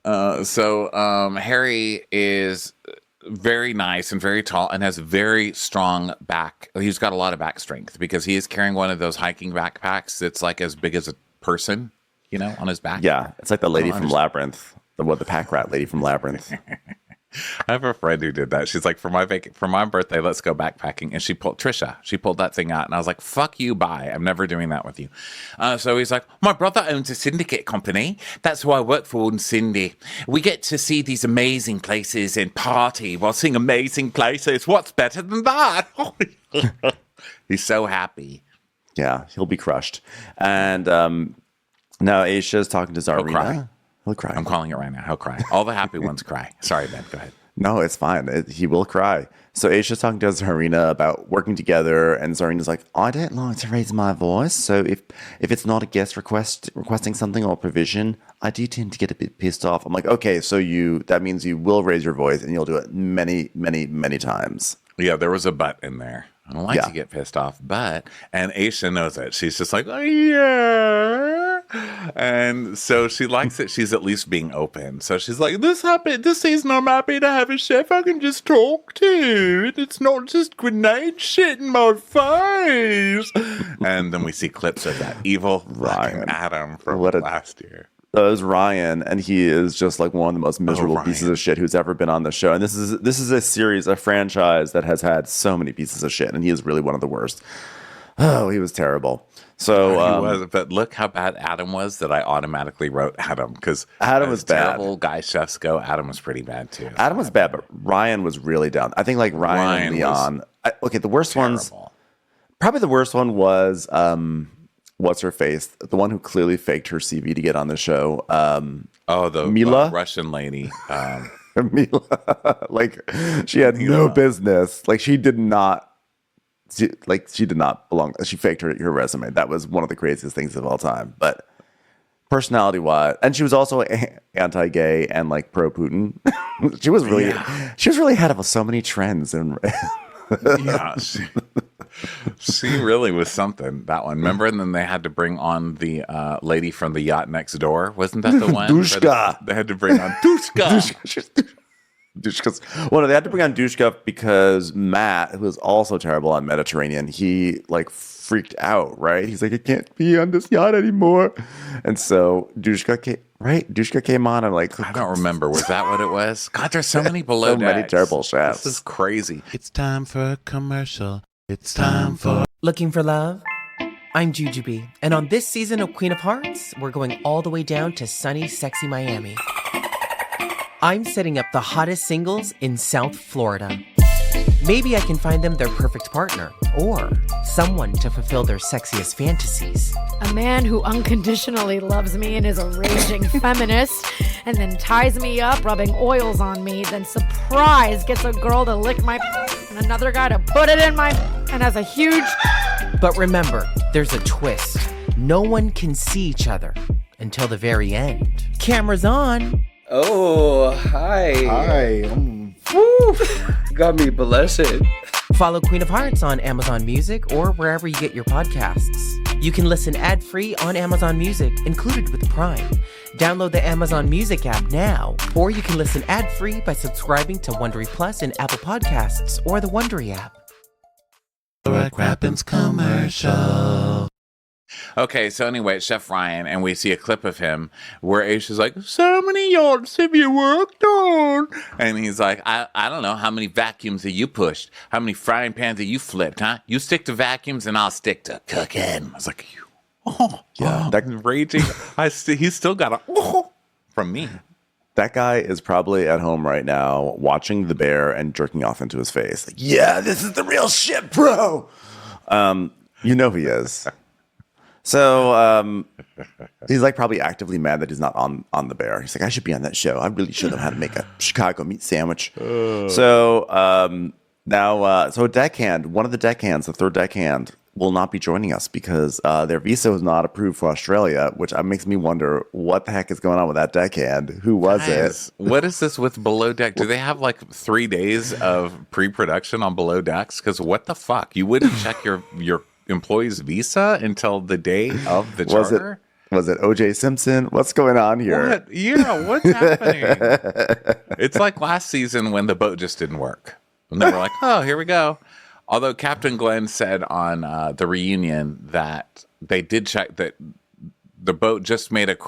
Harry is very nice and very tall and has very strong back. He's got a lot of back strength because he is carrying one of those hiking backpacks that's like as big as a person, on his back. Yeah, it's like the lady from Labyrinth, the pack rat lady from Labyrinth. I have a friend who did that. She's like, for my birthday, let's go backpacking. And she pulled that thing out. And I was like, fuck you, bye. I'm never doing that with you. So he's like, my brother owns a syndicate company. That's who I work for in Cindy. We get to see these amazing places and party while seeing amazing places. What's better than that? He's so happy. Yeah, he'll be crushed. And now Aisha's talking to Zarina. He'll cry. I'm calling it right now. He'll cry. All the happy ones cry. Sorry, Ben. Go ahead. No, it's fine. He will cry. So Aisha's talking to Zarina about working together, and Zarina's like, I don't like to raise my voice. So if it's not a guest requesting something or provision, I do tend to get a bit pissed off. I'm like, okay, so that means you will raise your voice, and you'll do it many, many, many times. Yeah, there was a but in there. I don't like to get pissed off, but, and Aisha knows it. She's just like, oh, yeah. And so she likes it. She's at least being open. So she's like, this season I'm happy to have a chef I can just talk to. It's not just grenade shit in my face. And then we see clips of that evil Ryan Adam from last year. That was Ryan, and he is just like one of the most miserable pieces of shit who's ever been on the show. And this is a series, a franchise that has had so many pieces of shit, and he is really one of the worst. Oh, he was terrible. So he was, but look how bad Adam was that I automatically wrote Adam because Adam was bad. Terrible guy chefs go. Adam was pretty bad too. Adam was bad, but Ryan was really down. I think like Ryan and Leon. The worst ones. Probably the worst one was. What's her face? The one who clearly faked her CV to get on the show. The Mila? Russian lady. Mila, like she had no business. Like she did not belong. She faked her resume. That was one of the craziest things of all time. But personality-wise, and she was also anti-gay and like pro-Putin. she was really ahead of so many trends and. Yeah. She really was something, that one. Remember? And then they had to bring on the lady from the yacht next door. Wasn't that the one? Dushka. They had to bring on Dushka. Dushka's. Well, no, they had to bring on Dushka because Matt, who was also terrible on Mediterranean, he like freaked out, right? He's like, I can't be on this yacht anymore. And so Dushka came on and like... I don't remember. Was that what it was? God, there's so many below decks. So many terrible chefs. This is crazy. It's time for a commercial. It's time for... Looking for love? I'm Jujubee, and on this season of Queen of Hearts, we're going all the way down to sunny, sexy Miami. I'm setting up the hottest singles in South Florida. Maybe I can find them their perfect partner, or someone to fulfill their sexiest fantasies. A man who unconditionally loves me and is a raging feminist, and then ties me up, rubbing oils on me, then surprise gets a girl to lick my and another guy to put it in my and has a huge... But remember, there's a twist. No one can see each other until the very end. Camera's on. Oh, hi. Hi. Woo! Got me blushing. Follow Queen of Hearts on Amazon Music or wherever you get your podcasts. You can listen ad-free on Amazon Music, included with Prime. Download the Amazon Music app now, or you can listen ad-free by subscribing to Wondery Plus in Apple Podcasts or the Wondery app. Crappens commercial. Okay, so anyway, it's Chef Ryan, and we see a clip of him where Aisha's like, so many yachts have you worked on? And he's like, I don't know, how many vacuums have you pushed? How many frying pans have you flipped, huh? You stick to vacuums, and I'll stick to cooking. I was like, that's raging. He's still got a from me. That guy is probably at home right now watching The Bear and jerking off into his face. Like, yeah, this is the real shit, bro. You know he is. So he's like probably actively mad that he's not on The Bear. He's like, I should be on that show. I really should know how to make a Chicago meat sandwich. So now, so a deckhand, one of the deckhands, the third deckhand, will not be joining us because their visa was not approved for Australia, which makes me wonder what the heck is going on with that deckhand. Who was it? What is this with Below Deck? Do they have like 3 days of pre-production on Below Decks? Because what the fuck? You wouldn't check your employee's visa until the day of the charter? Was it O.J. Simpson? What's going on here? What? Yeah, what's happening? It's like last season when the boat just didn't work. And they were like, oh, here we go. Although Captain Glenn said on the reunion that they did check that the boat just made a who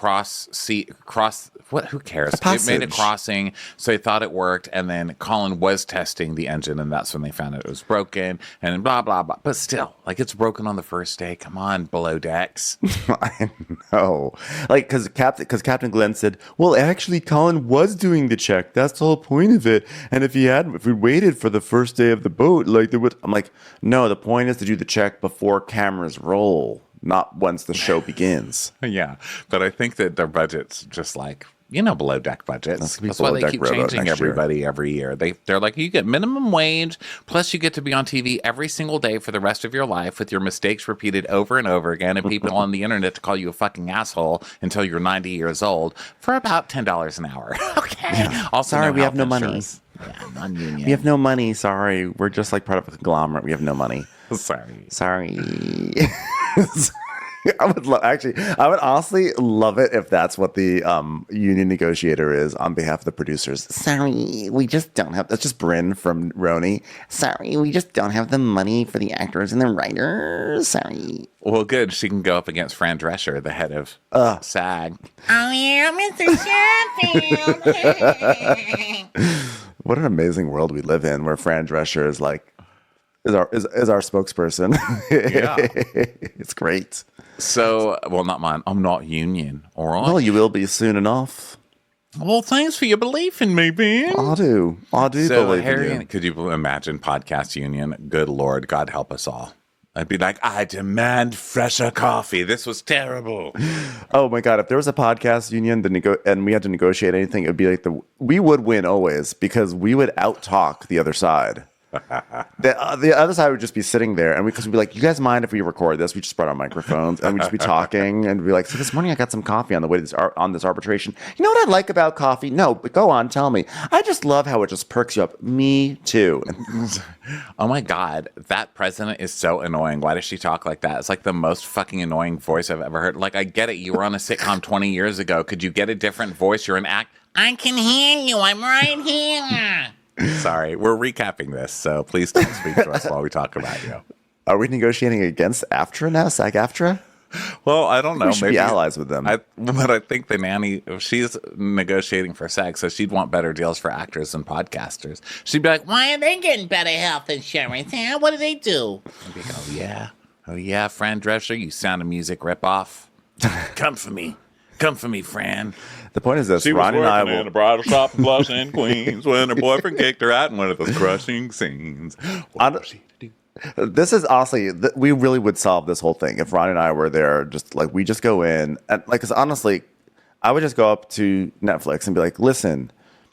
cares? It made a crossing, so they thought it worked, and then Colin was testing the engine, and that's when they found out it was broken, and blah, blah, blah. But still, like, it's broken on the first day. Come on, Below Decks. I know. Like, because Captain Glenn said, well, actually, Colin was doing the check. That's the whole point of it. And if we waited for the first day of the boat, like, I'm like, no, the point is to do the check before cameras roll, not once the show begins. Yeah, but I think that their budget's just like, Below Deck budgets. That's why they keep changing everybody every year. They're like, you get minimum wage, plus you get to be on TV every single day for the rest of your life with your mistakes repeated over and over again, and people on the internet to call you a fucking asshole until you're 90 years old for about $10 an hour. Okay. Yeah. Also, sorry, we have no money. Yeah, non-union. We have no money. Sorry, we're just like part of a conglomerate. We have no money. Sorry. I would honestly love it if that's what the union negotiator is on behalf of the producers. Sorry, we just don't have. That's just Bryn from Roni. Sorry, we just don't have the money for the actors and the writers. Sorry. Well, good. She can go up against Fran Drescher, the head of SAG. Oh yeah, Mr. Sheffield. What an amazing world we live in, where Fran Drescher is like is our spokesperson. Yeah, it's great. So, well, not mine. I'm not union. All right. Well, you will be soon enough. Well, thanks for your belief in me, Ben. I do believe in you. Could you imagine podcast union? Good Lord, God help us all. I'd be like, I demand fresher coffee. This was terrible. Oh my God! If there was a podcast union, and we had to negotiate anything, it would be like we would win always because we would out-talk the other side. The other side would just be sitting there, and because we'd be like, "You guys mind if we record this?" We just brought our microphones, and we'd just be talking, and be like, "So this morning I got some coffee on the way to this arbitration. You know what I like about coffee? No, but go on, tell me. I just love how it just perks you up. Me too." Oh my God, that president is so annoying. Why does she talk like that? It's like the most fucking annoying voice I've ever heard. Like, I get it. You were on a sitcom 20 years ago. Could you get a different voice? You're an act. I can hear you. I'm right here. Sorry, we're recapping this, so please don't speak to us while we talk about you. Are we negotiating against AFTRA now, SAG-AFTRA? Well, I don't know. We should be allies with them. But I think the nanny, she's negotiating for SAG, so she'd want better deals for actors and podcasters. She'd be like, why are they getting better health insurance? Huh? What do they do? I'd be like, oh yeah, Fran Drescher, you Sound of Music ripoff. Come for me, Fran. The point is this: She Ron was and I working will. in a bridal shop in Blush in Queens when her boyfriend kicked her out in one of those crushing scenes. What was she to do? This is honestly, we really would solve this whole thing if Ron and I were there. Just like we just go in and like, because honestly, I would just go up to Netflix and be like, "Listen,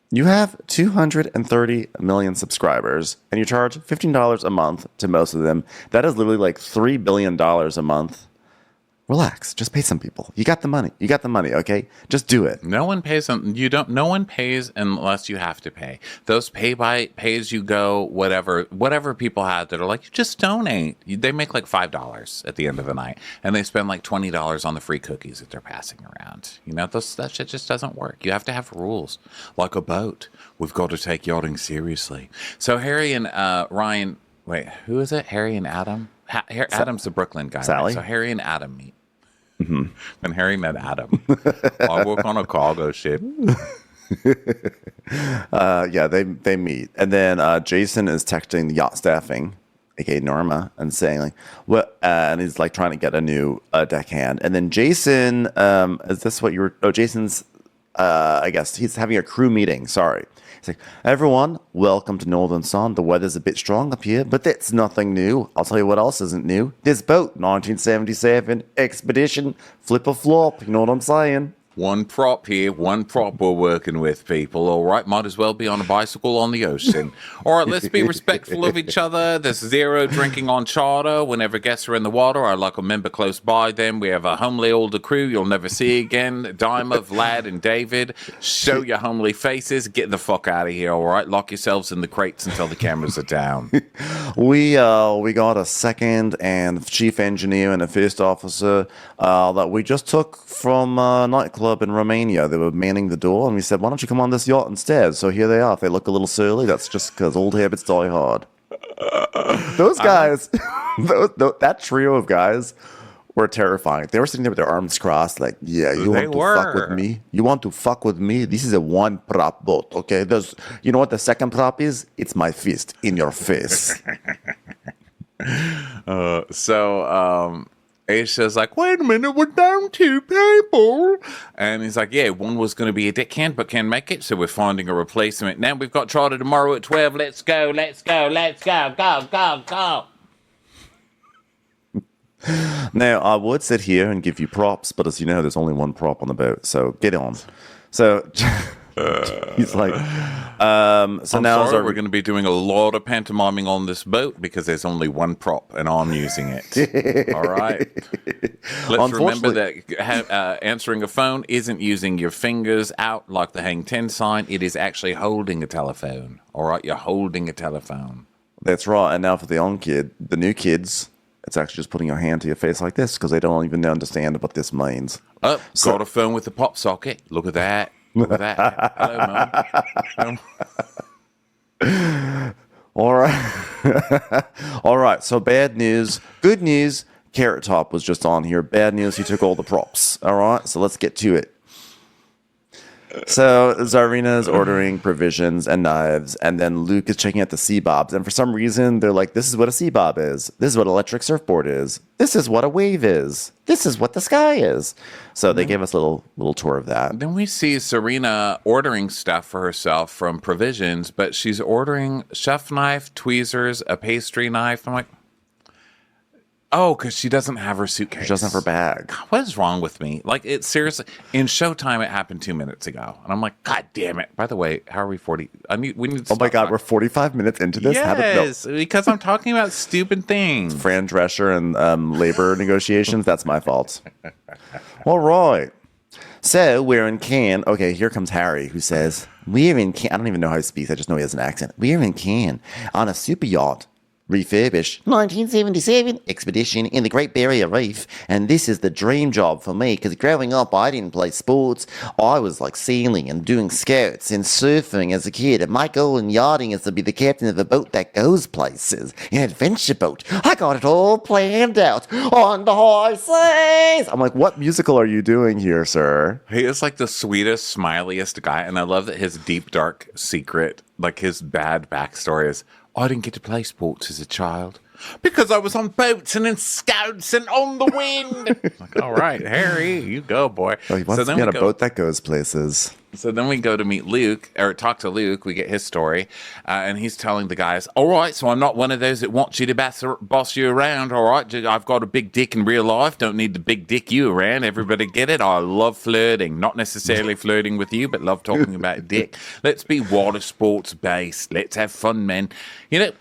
you have 230 million subscribers, and you charge $15 a month to most of them. That is literally like $3 billion a month. Relax. Just pay some people. You got the money. Okay, just do it." No one pays no one pays unless you have to pay. Those pay as you go, whatever people have that are like, you just donate. They make like $5 at the end of the night, and they spend like $20 on the free cookies that they're passing around. That shit just doesn't work. You have to have rules, like a boat. We've got to take yachting seriously. So Harry and Ryan, wait, who is it? Harry and Adam. Adam's the Brooklyn guy. Sally. Right? So Harry and Adam meet. Mm-hmm. And Harry met Adam. I work on a cargo ship. Yeah, they meet, and then Jason is texting the yacht staffing, aka Norma, and saying like, "What?" And he's like trying to get a new deckhand. And then Jason, is this what you were? Oh, Jason's. I guess he's having a crew meeting. Sorry. He's like, "Everyone, welcome to Northern Sun. The weather's a bit strong up here, but that's nothing new. I'll tell you what else isn't new. This boat, 1977 expedition, flip or flop. You know what I'm saying?" One prop here, one prop we're working with, people. All right, might as well be on a bicycle on the ocean. All right, let's be respectful of each other. There's 0 drinking on charter. Whenever guests are in the water, I like a member close by them. We have a homely older crew you'll never see again. Dimer, Vlad, and David. Show your homely faces. Get the fuck out of here, all right? Lock yourselves in the crates until the cameras are down. We got a second and chief engineer and a first officer that we just took from a nightclub in Romania. They were manning the door, and we said, why don't you come on this yacht instead? So here they are. If they look a little surly, that's just because old habits die hard. Those guys, that trio of guys were terrifying. They were sitting there with their arms crossed like, yeah, you want to fuck with me? You want to fuck with me? This is a one prop boat, okay? You know what the second prop is? It's my fist in your face. Aisha's like, wait a minute, we're down 2 people. And he's like, yeah, one was going to be a dickhand, but can't make it, so we're finding a replacement. Now we've got charter tomorrow at 12. Let's go, let's go, let's go, go, go, go. Now, I would sit here and give you props, but as you know, there's only one prop on the boat, so get on. So he's like, so I'm now sorry, we're going to be doing a lot of pantomiming on this boat because there's only one prop and I'm using it. All right. Let's remember that answering a phone isn't using your fingers out like the hang 10 sign. It is actually holding a telephone. All right. You're holding a telephone. That's right. And now for the new kids, it's actually just putting your hand to your face like this because they don't even understand what this means. Oh, got a phone with a pop socket. Look at that. Look at that. Hello, Mom. All right. All right. So bad news. Good news. Carrot Top was just on here. Bad news. He took all the props. All right. So let's get to it. So Zarina is ordering provisions and knives, and then Luke is checking out the C-bobs. And for some reason, they're like, this is what a C-bob is. This is what an electric surfboard is. This is what a wave is. This is what the sky is. So they gave us a little tour of that. Then we see Serena ordering stuff for herself from provisions, but she's ordering chef knife, tweezers, a pastry knife. I'm like, oh, because she doesn't have her suitcase. She doesn't have her bag. What is wrong with me? Like, it seriously, in Showtime, it happened 2 minutes ago. And I'm like, God damn it. By the way, how are we 40? We need to Oh my God, we're 45 minutes into this? Yes, because I'm talking about stupid things. Fran Drescher and labor negotiations, that's my fault. All right. So we're in Cannes. Okay, here comes Harry, who says, we're in Cannes. I don't even know how he speaks. I just know he has an accent. We're in Cannes on a super yacht. Refurbished 1977 expedition in the Great Barrier Reef, and this is the dream job for me because growing up I didn't play sports. I was like sailing and doing scouts and surfing as a kid, and my goal in yachting is to be the captain of a boat that goes places, an adventure boat. I got it all planned out on the high seas. I'm like, what musical are you doing here, sir? He is like the sweetest, smiliest guy, and I love that his deep, dark secret, like his bad backstory is, I didn't get to play sports as a child because I was on boats and in scouts and on the wind. Like, all right, Harry, you go, boy. Oh, he wants to get a boat that goes places. So then we go to meet Luke, or talk to Luke. We get his story, and he's telling the guys, all right, so I'm not one of those that wants you to boss you around, all right? I've got a big dick in real life. Don't need to big dick you around. Everybody get it? I love flirting. Not necessarily flirting with you, but love talking about dick. Let's be water sports based. Let's have fun, man. You know,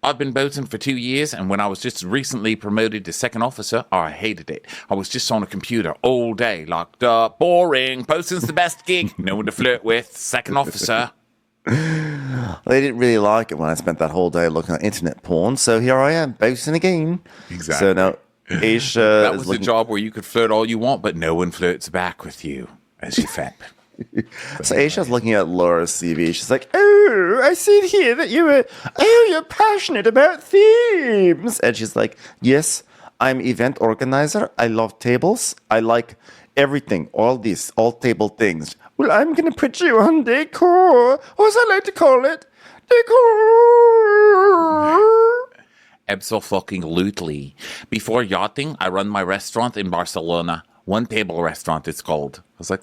I've been boating for 2 years, and when I was just recently promoted to second officer, I hated it. I was just on a computer all day, locked up, boring. Boating's the best gig. No one to flirt with. Second officer. They didn't really like it when I spent that whole day looking at internet porn, so here I am, boasting again. Exactly. So now, Aisha that was the job where you could flirt all you want, but no one flirts back with you as you fap. So Aisha's looking at Laura's CV. She's like, oh, I see here that you're passionate about themes. And she's like, yes, I'm event organizer. I love tables. I like everything, all table things. Well, I'm going to put you on decor, or as I like to call it, decor. Absolutely. Before yachting, I run my restaurant in Barcelona. One Table Restaurant, it's called. I was like,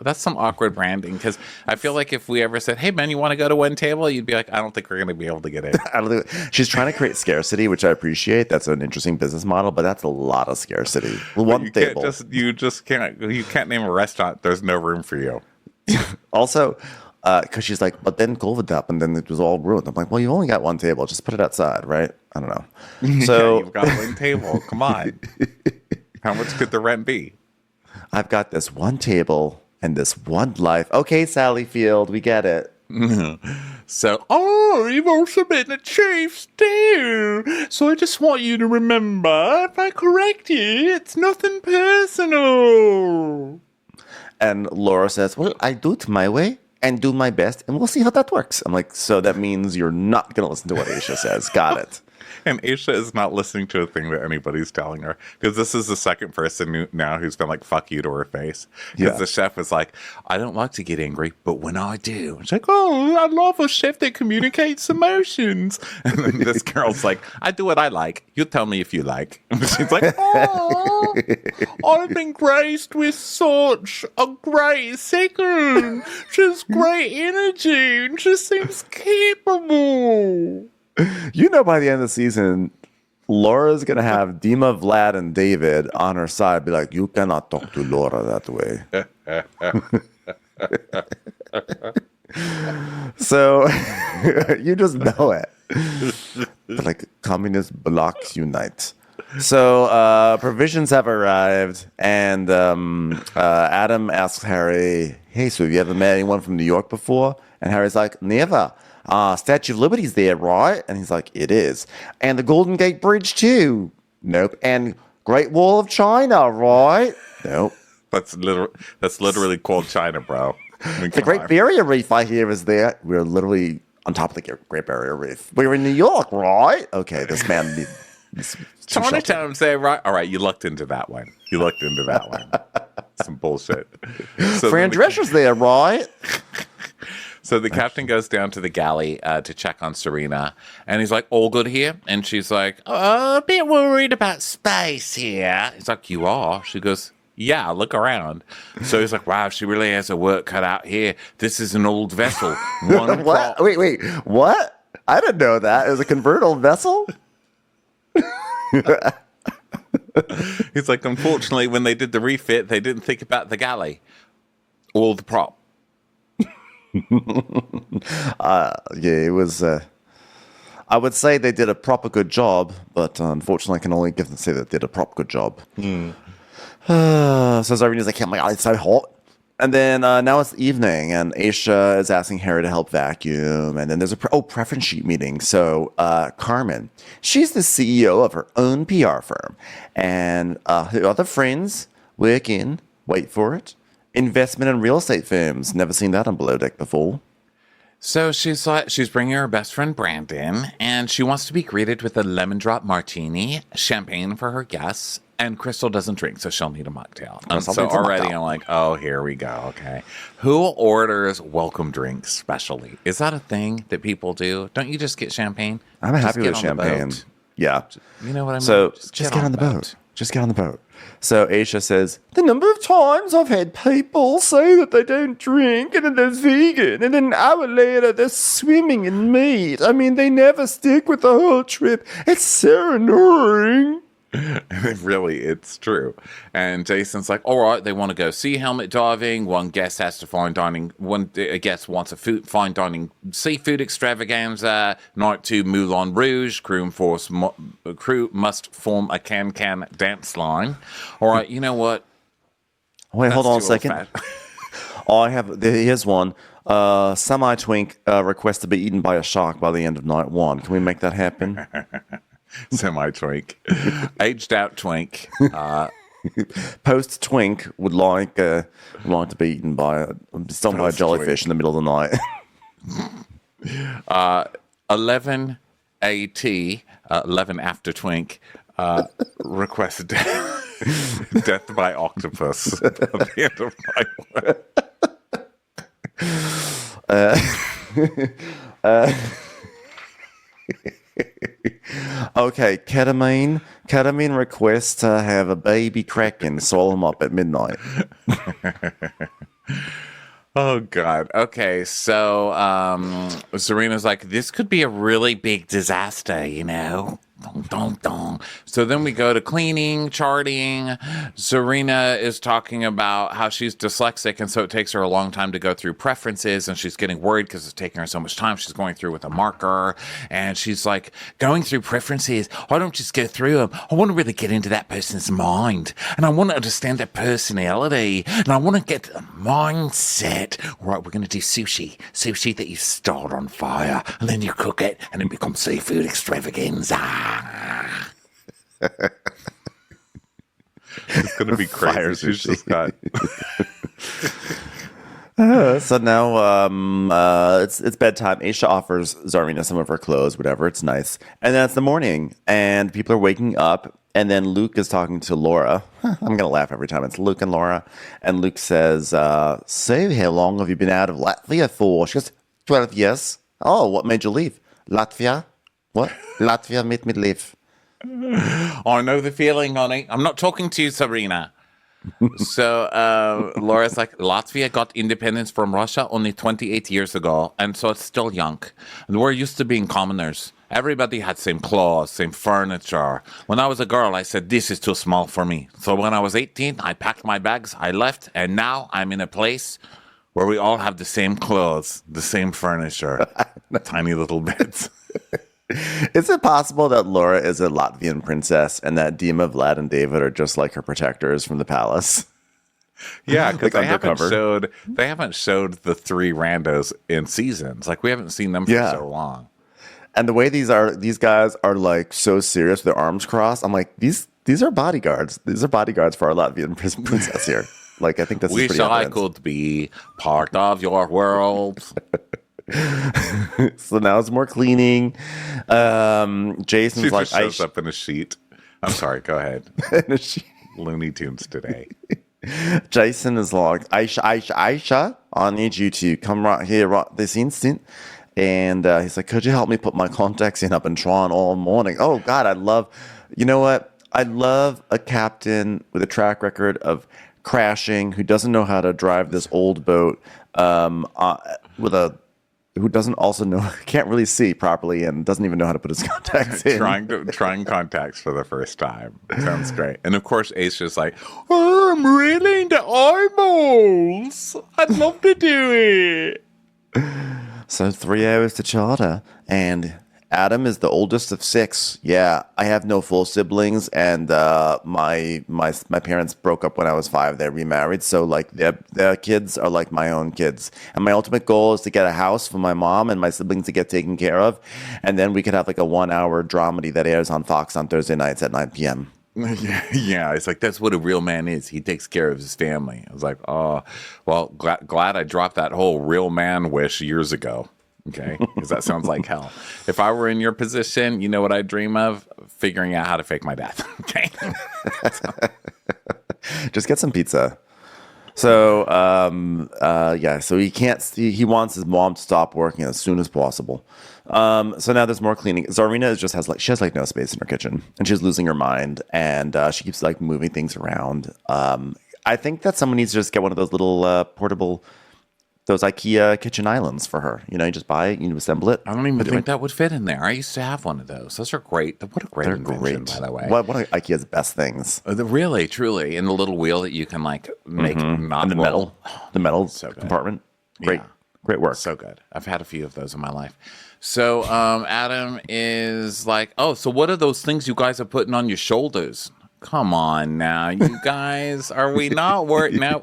that's some awkward branding, because I feel like if we ever said, hey, man, you want to go to One Table? You'd be like, I don't think we're going to be able to get in. I don't think she's trying to create scarcity, which I appreciate. That's an interesting business model, but that's a lot of scarcity. One table. You can't name a restaurant. There's no room for you. Also, because she's like, but then COVID happened and it was all ruined. I'm like, well, you only got one table. Just put it outside, right? I don't know. So you've got one table. Come on. How much could the rent be? I've got this one table and this one life. Okay, Sally Field, we get it. So, you've also been a chief too. So I just want you to remember, if I correct you, it's nothing personal. And Laura says, well, I do it my way and do my best, and we'll see how that works. I'm like, so that means you're not going to listen to what Aisha says. Got it. And Aisha is not listening to a thing that anybody's telling her, because this is the second person now who's been like, fuck you to her face. Because the chef is like, I don't like to get angry, but when I do, she's like, oh, I love a chef that communicates emotions. And then this girl's like, I do what I like. You tell me if you like. And she's like, oh, I've been graced with such a great second. She's great energy. And she seems capable. You know, by the end of the season, Laura's going to have Dima, Vlad, and David on her side. Be like, you cannot talk to Laura that way. So you just know it. Like, communist blocks unite. So provisions have arrived, and Adam asks Harry, hey, so have you ever met anyone from New York before? And Harry's like, never. Statue of Liberty's there, right? And he's like, it is. And the Golden Gate Bridge, too. Nope. And Great Wall of China, right? Nope. That's literally called China, bro. I mean, The Great Barrier Reef, I hear, is there. We're literally on top of the Great Barrier Reef. We're in New York, right? Okay, this man... Chinatown, say, right? All right, you looked into that one. Some bullshit. So Fran Drescher's there, right? So the captain goes down to the galley to check on Serena, and he's like, all good here? And she's like, a bit worried about space here. He's like, you are? She goes, yeah, look around. So he's like, wow, she really has her work cut out here. This is an old vessel. What? Wait, what? I didn't know that. It was a convertible vessel? He's like, unfortunately, when they did the refit, they didn't think about the galley or the prop. It was. I would say they did a proper good job, but unfortunately, I can only say that they did a proper good job. So Zarina's like, oh my God, it's so hot. And then now it's evening, and Aisha is asking Harry to help vacuum. And then there's a preference sheet meeting. So Carmen, she's the CEO of her own PR firm, and her other friends work in, wait for it, investment and real estate firms. Never seen that on Below Deck before. So she's bringing her best friend Brandon, and she wants to be greeted with a lemon drop martini, champagne for her guests, and Crystal doesn't drink, so she'll need a mocktail. So already I'm like, oh, here we go. Okay. Who orders welcome drinks specially? Is that a thing that people do? Don't you just get champagne? I'm happy with champagne. Yeah. You know what I mean? So just get on the boat. Just get on the boat. So Aisha says, the number of times I've had people say that they don't drink and then they're vegan, and then an hour later they're swimming in meat. I mean, they never stick with the whole trip. It's so annoying. Really, it's true. And Jason's like, all right, they want to go sea helmet diving. One guest has to fine dining. One guest wants a fine dining seafood extravaganza. Night 2, Moulin Rouge. Crew must form a can-can dance line. All right, you know what? Wait, hold on a second. Here's one. Semi-twink requests to be eaten by a shark by the end of night 1. Can we make that happen? Semi-twink. Aged out twink. Post twink would like to be eaten by stung by a jellyfish in the middle of the night. 11 AT, 11 after twink, requested death by octopus at the end of night 1. Okay, ketamine. Ketamine requests to have a baby Kraken swallow him up at midnight. Oh God. Okay, so Serena's like, this could be a really big disaster, you know. Dong, dong, dong. So then we go to cleaning, charting. Serena is talking about how she's dyslexic, and so it takes her a long time to go through preferences, and she's getting worried because it's taking her so much time. She's going through with a marker, and she's like, going through preferences, I don't just go through them. I want to really get into that person's mind, and I want to understand their personality, and I want to get a mindset. All right, we're going to do sushi that you start on fire, and then you cook it, and it becomes seafood extravaganza. It's gonna be crazy. Fire She's sushi. just got So now it's bedtime. Aisha offers Zarina some of her clothes, whatever. It's nice. And then it's the morning, and people are waking up. And then Luke is talking to Laura. I'm going to laugh every time it's Luke and Laura. And Luke says, so how long have you been out of Latvia for? She goes, 12 years. Oh, what made you leave? Latvia? What? Latvia made me leave. I know the feeling, honey. I'm not talking to you, Serena. So Laura's like, Latvia got independence from Russia only 28 years ago, and so it's still young. And we're used to being commoners. Everybody had same clothes, same furniture. When I was a girl, I said, this is too small for me. So when I was 18, I packed my bags, I left, and now I'm in a place where we all have the same clothes, the same furniture, tiny little beds. Is it possible that Laura is a Latvian princess and that Dima, Vlad, and David are just like her protectors from the palace? Yeah, because Like they haven't showed the three randos in seasons. Like we haven't seen them for so long. And the way these guys are like so serious with their arms crossed, I'm like, these are bodyguards. These are bodyguards for our Latvian princess here. Like I think this is Wish pretty I evident. could be part of your world. So now it's more cleaning. Jason's She like, just shows up in a sheet. I'm sorry, go ahead. Looney Tunes today. Jason is like, Aisha, I need you to come right here, right this instant. And he's like, could you help me put my contacts in? I've been trying all morning. Oh, God, you know what? I love a captain with a track record of crashing who doesn't know how to drive this old boat who doesn't also know, can't really see properly and doesn't even know how to put his contacts in. Trying contacts for the first time. Sounds great. And of course, Ace is like, oh, I'm really into eyeballs. I'd love to do it. So 3 hours to charter, and Adam is the oldest of 6. Yeah, I have no full siblings, and my parents broke up when I was 5. They remarried, so like their kids are like my own kids. And my ultimate goal is to get a house for my mom and my siblings to get taken care of, and then we could have like a 1-hour dramedy that airs on Fox on Thursday nights at 9 p.m. Yeah, it's like that's what a real man is. He takes care of his family. I was like, oh, well, glad I dropped that whole real man wish years ago. Okay, because that sounds like hell. If I were in your position, you know what I'd dream of? Figuring out how to fake my death. Okay, Just get some pizza. So so he wants his mom to stop working as soon as possible. So now there's more cleaning. Zarina she has no space in her kitchen, and she's losing her mind, and she keeps like moving things around. I think that someone needs to just get one of those little portable, those IKEA kitchen islands for her. You know, you just buy it, you assemble it. I don't even think that would fit in there. I used to have one of those. Those are great. What a great invention, by the way. What are IKEA's best things? Really, truly, and the little wheel that you can like make not And the metal So good. compartment. Yeah. Great work. So good. I've had a few of those in my life. So Adam is like, oh, so what are those things you guys are putting on your shoulders? Come on now, you guys. Are we not working now?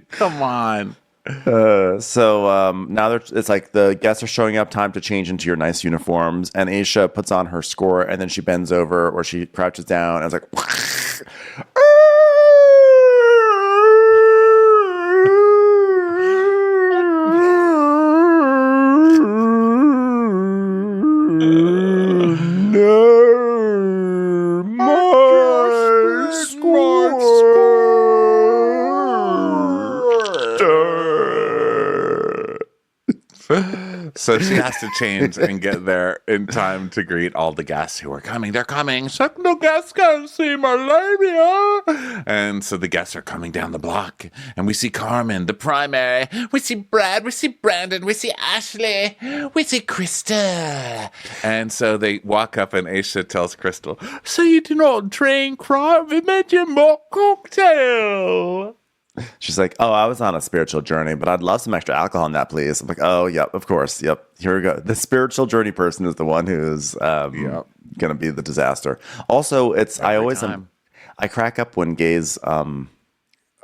Come on. So now it's like the guests are showing up, time to change into your nice uniforms. And Aisha puts on her score, and then she bends over or she crouches down and it's like, So she has to change and get there in time to greet all the guests who are coming. They're coming. She's like, no guests can see my lady. Huh? And so the guests are coming down the block. And we see Carmen, the primary. We see Brad. We see Brandon. We see Ashley. We see Krista. And so they walk up and Aisha tells Crystal, so you do not drink, right? We made you a mock cocktail. She's like, oh, I was on a spiritual journey, but I'd love some extra alcohol in that, please. I'm like, oh, yep, of course. Yep. Here we go. The spiritual journey person is the one who's going to be the disaster. Also, I crack up when gays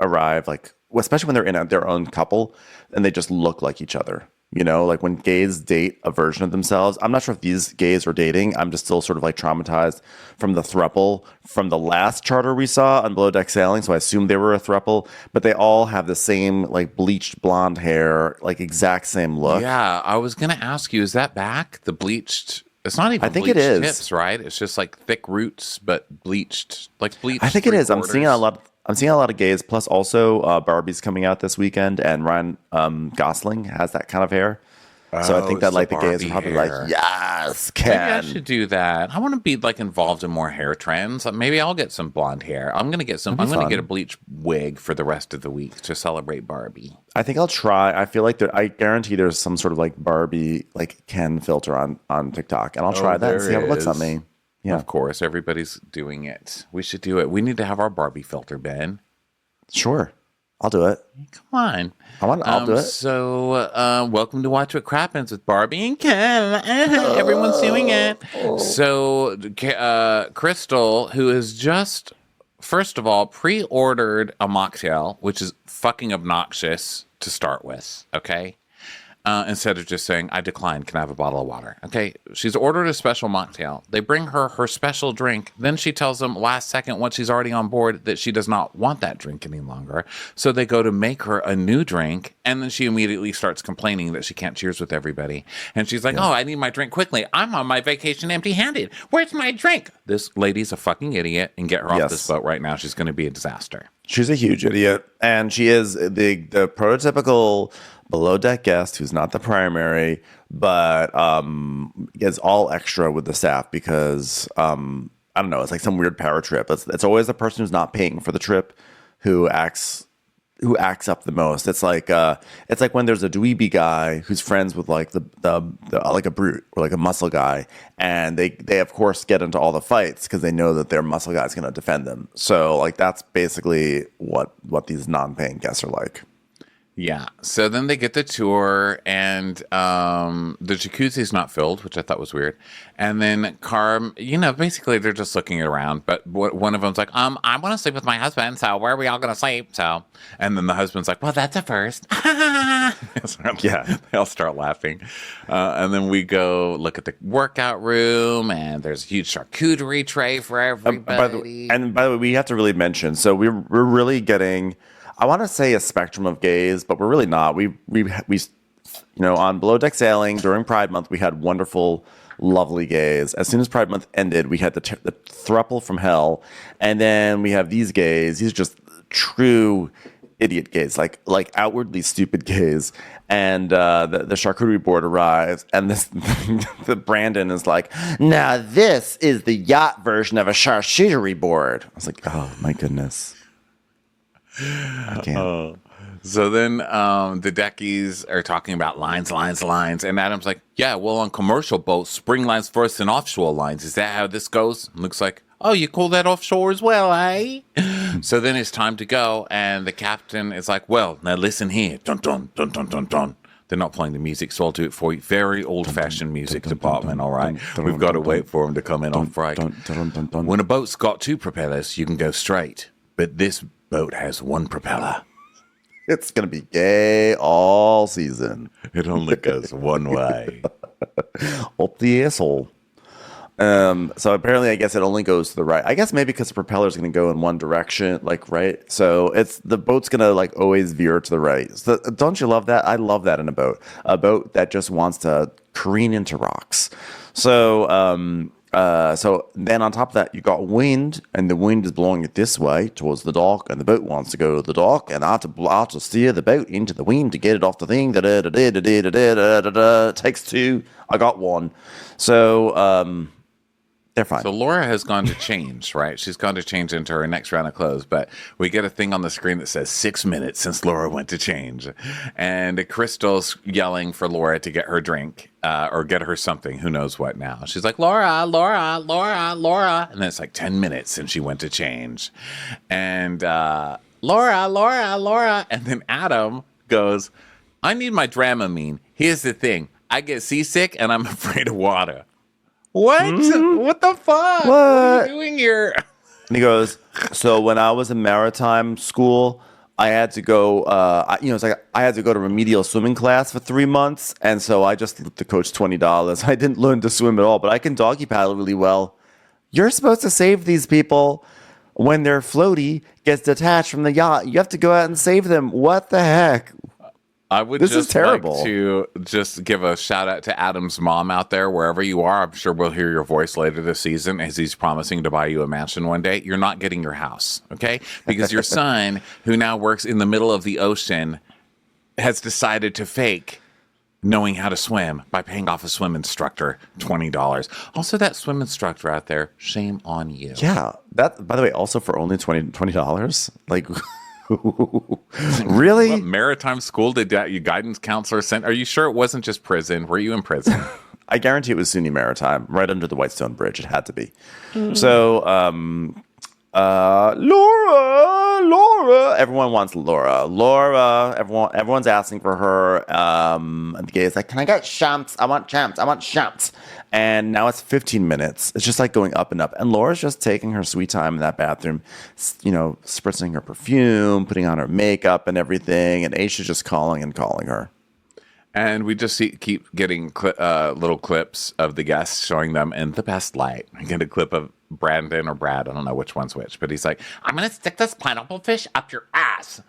arrive, like, especially when they're in their own couple and they just look like each other. You know, like when gays date a version of themselves. I'm not sure if these gays are dating. I'm just still sort of like traumatized from the throuple from the last charter we saw on Below Deck Sailing. So I assume they were a throuple, but they all have the same like bleached blonde hair, like exact same look. Yeah, I was going to ask you, is that back? The bleached, it's not even I think bleached it is. tips, right? It's just like thick roots, but bleached, like bleached. I think it is. I'm seeing a three-quarters. lot of gays. Plus, also Barbie's coming out this weekend, and Ryan Gosling has that kind of hair. So I think that like the gays are probably hair. like, yes, Maybe I Ken. should do that. I want to be like involved in more hair trends. Maybe I'll get some blonde hair. I'm gonna get some. I'm gonna get a bleach wig for the rest of the week to celebrate Barbie. I think I'll try. I feel like I guarantee there's some sort of like Barbie like Ken filter on TikTok, and I'll try that and see how it looks on me. Yeah, Of course, everybody's doing it. We should do it. We need to have our Barbie filter, Ben. sure, I'll do it. Come on. I'll do it. So, welcome to Watch What Crappens with Barbie and Ken. Everyone's doing it. So, Crystal, who has just, first of all, pre-ordered a mocktail, which is fucking obnoxious to start with, okay? Instead of just saying, I decline, can I have a bottle of water? Okay, she's ordered a special mocktail. They bring her her special drink. Then she tells them last second, once she's already on board, that she does not want that drink any longer. So they go to make her a new drink, and then she immediately starts complaining that she can't cheers with everybody. And she's like, oh, I need my drink quickly. I'm on my vacation empty-handed. Where's my drink? This lady's a fucking idiot, and get her off this boat right now. She's going to be a disaster. She's a huge idiot, and she is the prototypical below deck guest who's not the primary, but is all extra with the staff because I don't know, it's like some weird power trip. It's always the person who's not paying for the trip who acts up the most. It's like when there's a dweeby guy who's friends with like the like a brute or like a muscle guy, and they of course get into all the fights because they know that their muscle guy is going to defend them. So like that's basically what these non-paying guests are like. Yeah. So then they get the tour, and the jacuzzi's not filled, which I thought was weird. And then basically they're just looking around. But one of them's like, I want to sleep with my husband, so where are we all going to sleep? So, and then the husband's like, well, that's a first. Yeah. They all start laughing. And then we go look at the workout room, and there's a huge charcuterie tray for everybody. By the way, we have to really mention, so we're really getting, I want to say a spectrum of gays, but we're really not. We on Below Deck Sailing during Pride Month, we had wonderful, lovely gays. As soon as Pride Month ended, we had the throuple from hell, and then we have these gays. These are just true idiot gays, like outwardly stupid gays. And the charcuterie board arrives, and the Brandon is like, now this is the yacht version of a charcuterie board. I was like, oh my goodness. I can't. So then the deckies are talking about lines, and Adam's like, yeah, well, on commercial boats, spring lines first and offshore lines. Is that how this goes? And Luke's like, oh, you call that offshore as well, eh? So then it's time to go, and the captain is like, well, now listen here. Dun, dun, dun, dun, dun, dun. They're not playing the music, so I'll do it for you. Very old-fashioned music department, all right? We've got to wait for him to come in on Fright. When a boat's got two propellers, you can go straight, but this boat has one propeller. It's going to be gay all season. It only goes one way. Up the asshole. So apparently, I guess it only goes to the right. I guess maybe because the propeller is going to go in one direction, like right. So the boat's going to like always veer to the right. So, don't you love that? I love that in a boat that just wants to careen into rocks. So So then on top of that, you got wind, and the wind is blowing it this way towards the dock, and the boat wants to go to the dock, and I have to steer the boat into the wind to get it off the thing. It takes two. I got one. So they're fine. So Laura has gone to change, right? She's gone to change into her next round of clothes, but we get a thing on the screen that says 6 minutes since Laura went to change. And Crystal's yelling for Laura to get her drink or get her something. Who knows what now? She's like, Laura, Laura, Laura, Laura. And then it's like 10 minutes since she went to change. And Laura, Laura, Laura. And then Adam goes, I need my Dramamine. Here's the thing. I get seasick and I'm afraid of water. What? What the fuck? What are you doing here? And he goes, so when I was in maritime school, I had to go, it's like I had to go to remedial swimming class for 3 months. And so I just let the coach $20. I didn't learn to swim at all, but I can doggy paddle really well. You're supposed to save these people when their floaty gets detached from the yacht. You have to go out and save them. What the heck? I would This just is terrible. like to just give a shout out to Adam's mom out there, wherever you are. I'm sure we'll hear your voice later this season as he's promising to buy you a mansion one day. You're not getting your house, okay? Because your son, who now works in the middle of the ocean, has decided to fake knowing how to swim by paying off a swim instructor $20. Also, that swim instructor out there, shame on you. Yeah. That, by the way, also for only $20. Like... Really? What maritime school did that your guidance counselor send? Are you sure it wasn't just prison? Were you in prison? I guarantee it was SUNY Maritime, right under the Whitestone Bridge. It had to be. So, Laura. Everyone wants Laura. Everyone's asking for her. And the guy's like, "Can I get champs? I want champs." And now it's 15 minutes. It's just like going up and up. And Laura's just taking her sweet time in that bathroom, spritzing her perfume, putting on her makeup and everything. And Aisha's just calling her. And we just keep getting little clips of the guests showing them in the best light. I get a clip of Brandon or Brad. I don't know which one's which, but he's like, I'm going to stick this pineapple fish up your ass.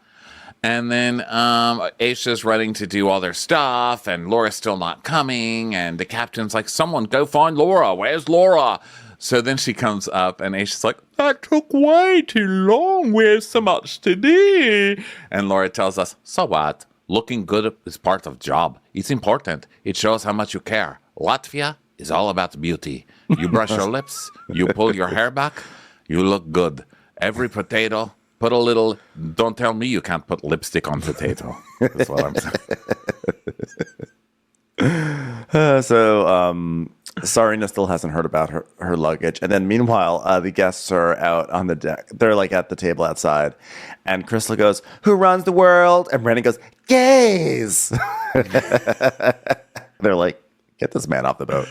And then Aisha's running to do all their stuff, and Laura's still not coming. And the captain's like, someone go find Laura. Where's Laura? So then she comes up, and Aisha's like, that took way too long. Where's so much to do? And Laura tells us, so what? Looking good is part of the job. It's important. It shows how much you care. Latvia is all about beauty. You brush your lips, you pull your hair back, you look good. Every potato, put a little... Don't tell me you can't put lipstick on potato. That's what I'm saying. Sarina still hasn't heard about her luggage. And then meanwhile, the guests are out on the deck. They're like at the table outside. And Crystal goes, who runs the world? And Brandon goes, gays. They're like, get this man off the boat.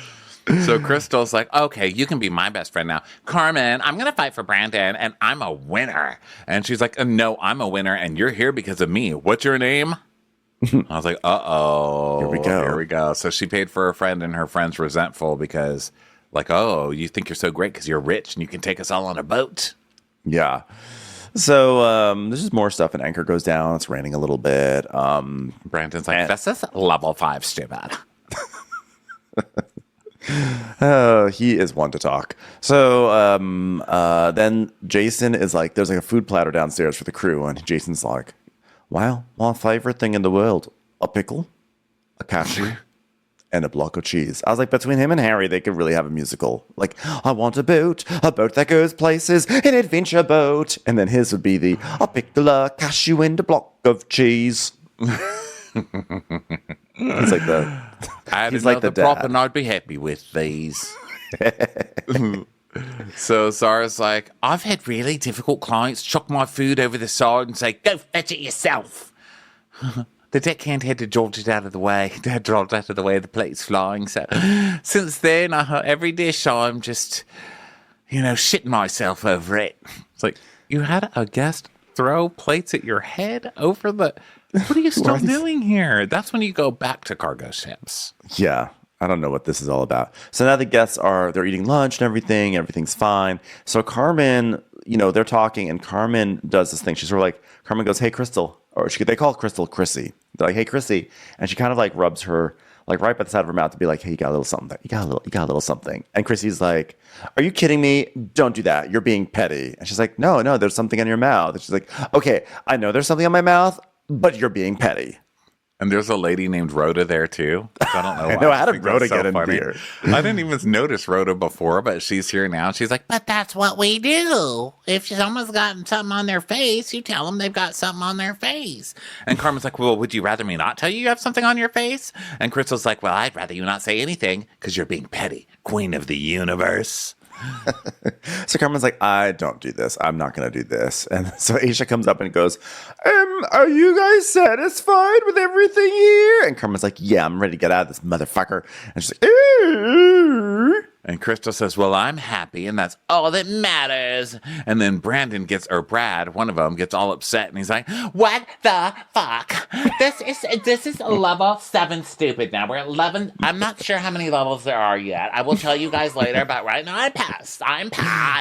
So Crystal's like, okay, you can be my best friend now. Carmen, I'm going to fight for Brandon, and I'm a winner. And she's like, no, I'm a winner, and you're here because of me. What's your name? I was like, uh-oh. Here we go. So she paid for her friend, and her friend's resentful because, like, oh, you think you're so great because you're rich and you can take us all on a boat? Yeah. So there's just more stuff, and Anchor goes down. It's raining a little bit. Brandon's like, this is level 5 stupid. He is one to talk. So then Jason is like, there's like a food platter downstairs for the crew, and Jason's like, wow, my favorite thing in the world, a pickle, a cashew, and a block of cheese. I was like, between him and Harry, they could really have a musical. Like, I want a boat that goes places, an adventure boat. And then his would be a pickle, a cashew, and a block of cheese. He's like the... He's like the prop, and I'd be happy with these. So Zara's like, I've had really difficult clients chuck my food over the side and say, go fetch it yourself. The deckhand had to jolt it out of the way. Dad dropped out of the way, the plate's flying. So since then, every dish I'm just, shitting myself over it. It's like, you had a guest throw plates at your head over the... What are you still doing here? That's when you go back to cargo ships. Yeah. I don't know what this is all about. So now the guests they're eating lunch and everything. Everything's fine. So Carmen, they're talking, and Carmen does this thing. She's sort of like, Carmen goes, hey, Crystal. Or they call Crystal Chrissy. They're like, hey, Chrissy. And she kind of like rubs her like right by the side of her mouth to be like, hey, you got a little something. You got a little something. And Chrissy's like, are you kidding me? Don't do that. You're being petty. And she's like, no, there's something on your mouth. And she's like, okay, I know there's something on my mouth, but you're being petty. And there's a lady named Rhoda there too. I don't know why. I know, how did think Rhoda that's get in funny. here? I didn't even notice Rhoda before, but she's here now. She's like, But that's what we do. If someone's got something on their face, you tell them they've got something on their face. and Carmen's like, well, would you rather me not tell you have something on your face? And Crystal's like, well, I'd rather you not say anything because you're being petty, queen of the universe. So Carmen's like, I don't do this. I'm not going to do this. And so Aisha comes up and goes, are you guys satisfied with everything here? And Carmen's like, yeah, I'm ready to get out of this motherfucker. And she's like, And Crystal says, well, I'm happy, and that's all that matters. And then Brad, one of them, gets all upset, and he's like, What the fuck? This is level 7 stupid now. We're at 11. I'm not sure how many levels there are yet. I will tell you guys later, but right now I'm past.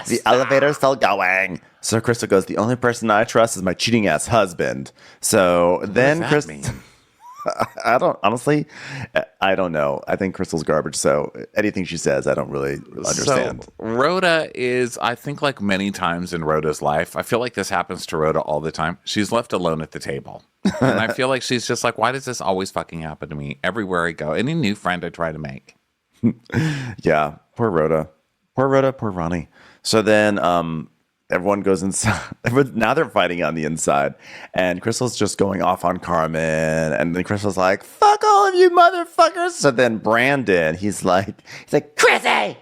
the elevator's still going. So Crystal goes, the only person I trust is my cheating ass husband. So then does that Crystal... mean? I don't know. I think Crystal's garbage. So anything she says, I don't really understand. So Rhoda is, I think, like many times in Rhoda's life, I feel like this happens to Rhoda all the time. She's left alone at the table. And I feel like she's just like, why does this always fucking happen to me everywhere I go? Any new friend I try to make. Yeah, poor Rhoda. Poor Ronnie. So then everyone goes inside. Now they're fighting on the inside. And Crystal's just going off on Carmen. And then Crystal's like, fuck all of you motherfuckers. So then Brandon, he's like, Chrissy!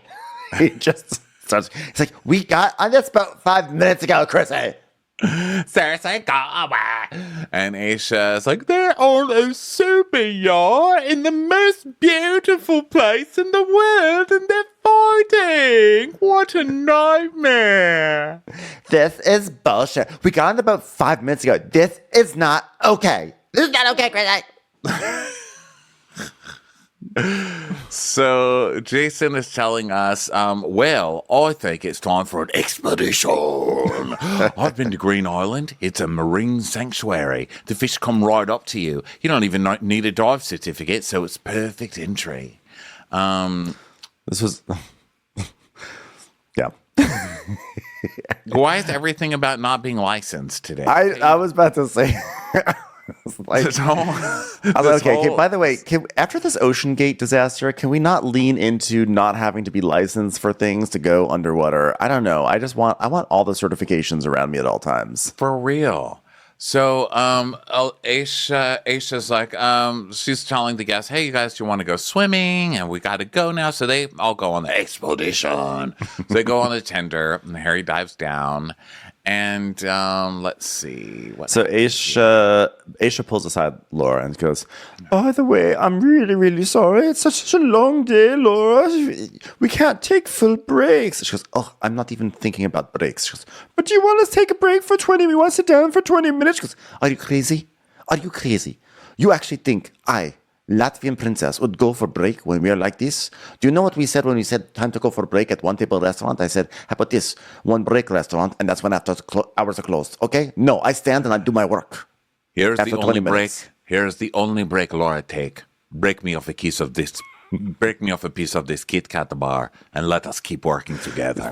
he just starts, he's like, we got on this about 5 minutes ago, Chrissy. Seriously, go away. And Aisha is like, they're all super, y'all, in the most beautiful place in the world, and they're fighting. What a nightmare. This is bullshit. We got on about 5 minutes ago. This is not okay. This is not okay, Chrissy. So Jason is telling us, well, I think it's time for an expedition. I've been to Green Island. It's a marine sanctuary. The fish come right up to you. You don't even need a dive certificate, so it's perfect entry. This was... yeah. Why is everything about not being licensed today? I was about to say... like, I was like, okay, by the way, after this Ocean Gate disaster, can we not lean into not having to be licensed for things to go underwater? I don't know. I want all the certifications around me at all times. For real. So Aisha's like, she's telling the guests, hey, you guys, do you want to go swimming? And we got to go now. So they all go on the expedition. So they go on the tender, and Harry dives down. And let's see. So Aisha pulls aside Laura and goes, by the way, I'm really, really sorry. It's such a long day, Laura. We can't take full breaks. She goes, oh, I'm not even thinking about breaks. She goes, but do you want us to take a break for 20? We want to sit down for 20 minutes. She goes, are you crazy? Are you crazy? You actually think I, Latvian princess, would go for break when we are like this? Do you know what we said when we said time to go for break at one table restaurant? I said, how about this? One break restaurant, and that's when after hours are closed. Okay? No, I stand and I do my work. Here's After the 20 only minutes. break. Here's the only break Laura take. Break me off a piece of this. Break me off a piece of this Kit Kat bar, and let us keep working together.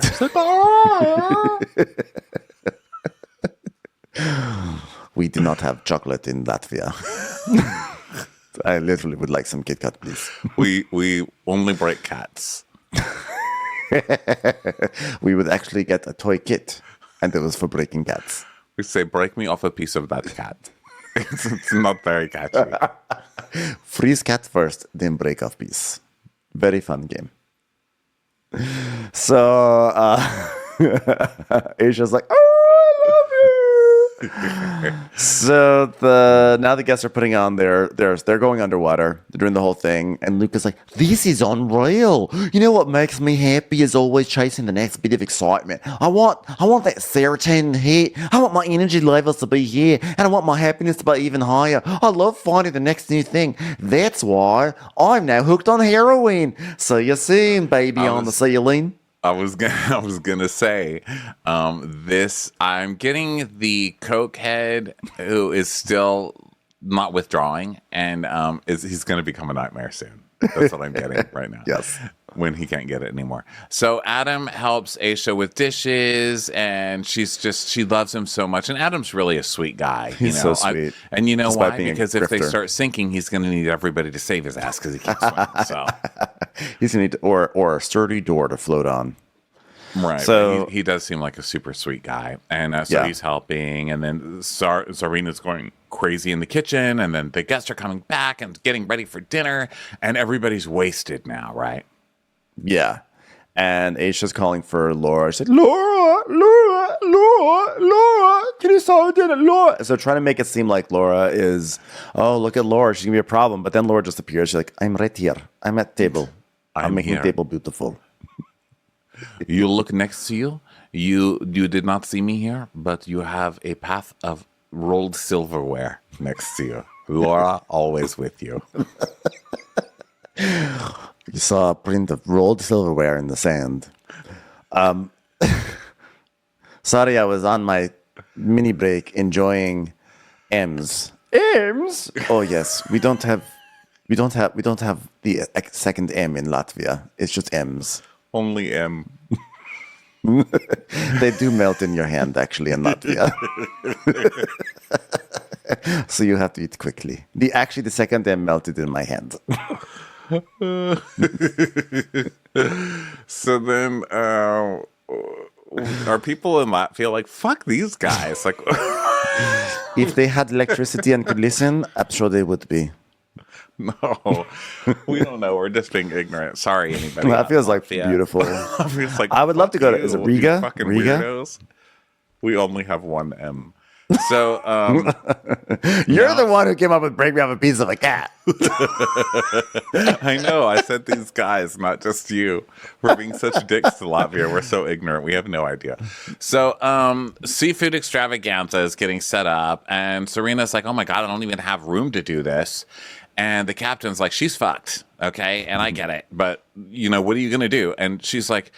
We do not have chocolate in Latvia. I literally would like some Kit Kat, please. we only break cats. We would actually get a toy kit, and it was for breaking cats. We say, break me off a piece of that cat. It's not very catchy. Freeze cat first, then break off piece. Very fun game. So Asia's like, oh, I love you. So now the guests are putting on they're going underwater. They're doing the whole thing, and Luke is like, "This is unreal. You know what makes me happy is always chasing the next bit of excitement. I want that serotonin hit. I want my energy levels to be here, and I want my happiness to be even higher. I love finding the next new thing. That's why I'm now hooked on heroin. See you soon, baby, on the ceiling." I was gonna say, I'm getting the coke head who is still not withdrawing, and he's going to become a nightmare soon. That's what I'm getting right now. Yes. When he can't get it anymore. So Adam helps Aisha with dishes, and she loves him so much. And Adam's really a sweet guy. He's so sweet. And you know Despite why? being a Because if they grifter. start sinking, he's going to need everybody to save his ass because he can't swim. So He's going to need or a sturdy door to float on. right. So- he does seem like a super sweet guy, and so Yeah. he's helping. And then Zarina's going crazy in the kitchen, and then the guests are coming back and getting ready for dinner, and everybody's wasted now, right? Yeah. And Aisha's calling for Laura. She's like, Laura, can you solve dinner, Laura? So trying to make it seem like Laura is, oh, look at Laura. She's going to be a problem. But then Laura just appears. She's like, I'm right here. I'm at table. I'm making here. the table beautiful. You look next to you. You did not see me here, but you have a path of rolled silverware next to you. Laura, always with you. You saw a print of rolled silverware in the sand. Sorry, I was on my mini break enjoying M's. M's? Oh yes, we don't have the second M in Latvia. It's just M's. Only M. They do melt in your hand, actually, in Latvia. So you have to eat quickly. The second M melted in my hand. So then, are people in Latvia like, fuck these guys? Like, If they had electricity and could listen, I'm sure they would be. no, we don't know. We're just being ignorant. Sorry, anybody. That feels like Latvia. beautiful. Feels like, I would love to go to. fuck Is it you, Riga? you fucking Riga? weirdos. We only have one M. So, You're the one who came up with "Break Me Off a Piece of a Cat." I know. I said these guys, not just you. We're being such dicks to Latvia. We're so ignorant. We have no idea. So, seafood extravaganza is getting set up, and Serena's like, "Oh my god, I don't even have room to do this." And the captain's like, "She's fucked, okay?" And I get it, but what are you gonna do? And she's like,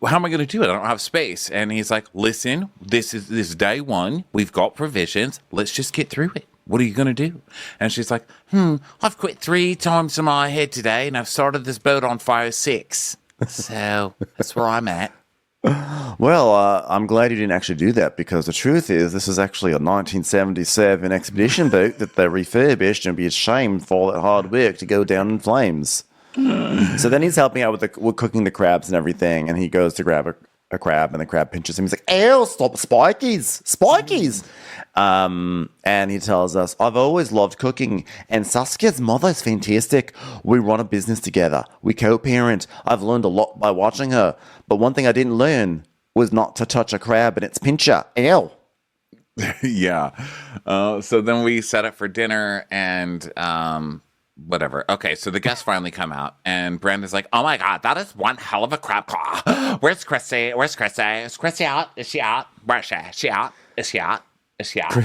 well, how am I going to do it? I don't have space. And he's like, listen, this is day one. We've got provisions. Let's just get through it. What are you going to do? And she's like, I've quit 3 times in my head today, and I've started this boat on fire 6. So that's where I'm at. Well, I'm glad you didn't actually do that, because the truth is, this is actually a 1977 expedition boat that they refurbished, and it'd be a shame for all that hard work to go down in flames. So then he's helping out with cooking the crabs and everything, and he goes to grab a crab, and the crab pinches him. He's like, "Ew, stop, spikies!" And he tells us, "I've always loved cooking, and Saskia's mother is fantastic. We run a business together. We co-parent. I've learned a lot by watching her, but one thing I didn't learn was not to touch a crab and its pincher. Ew." Yeah. So then we set up for dinner, and whatever. Okay, so the guests finally come out, and Brandon's like, "Oh my god, that is one hell of a crab claw. Where's Chrissy? Where's Chrissy? Is Chrissy out? Is she out? Where is she? Is she out? Is she out? Is she out?"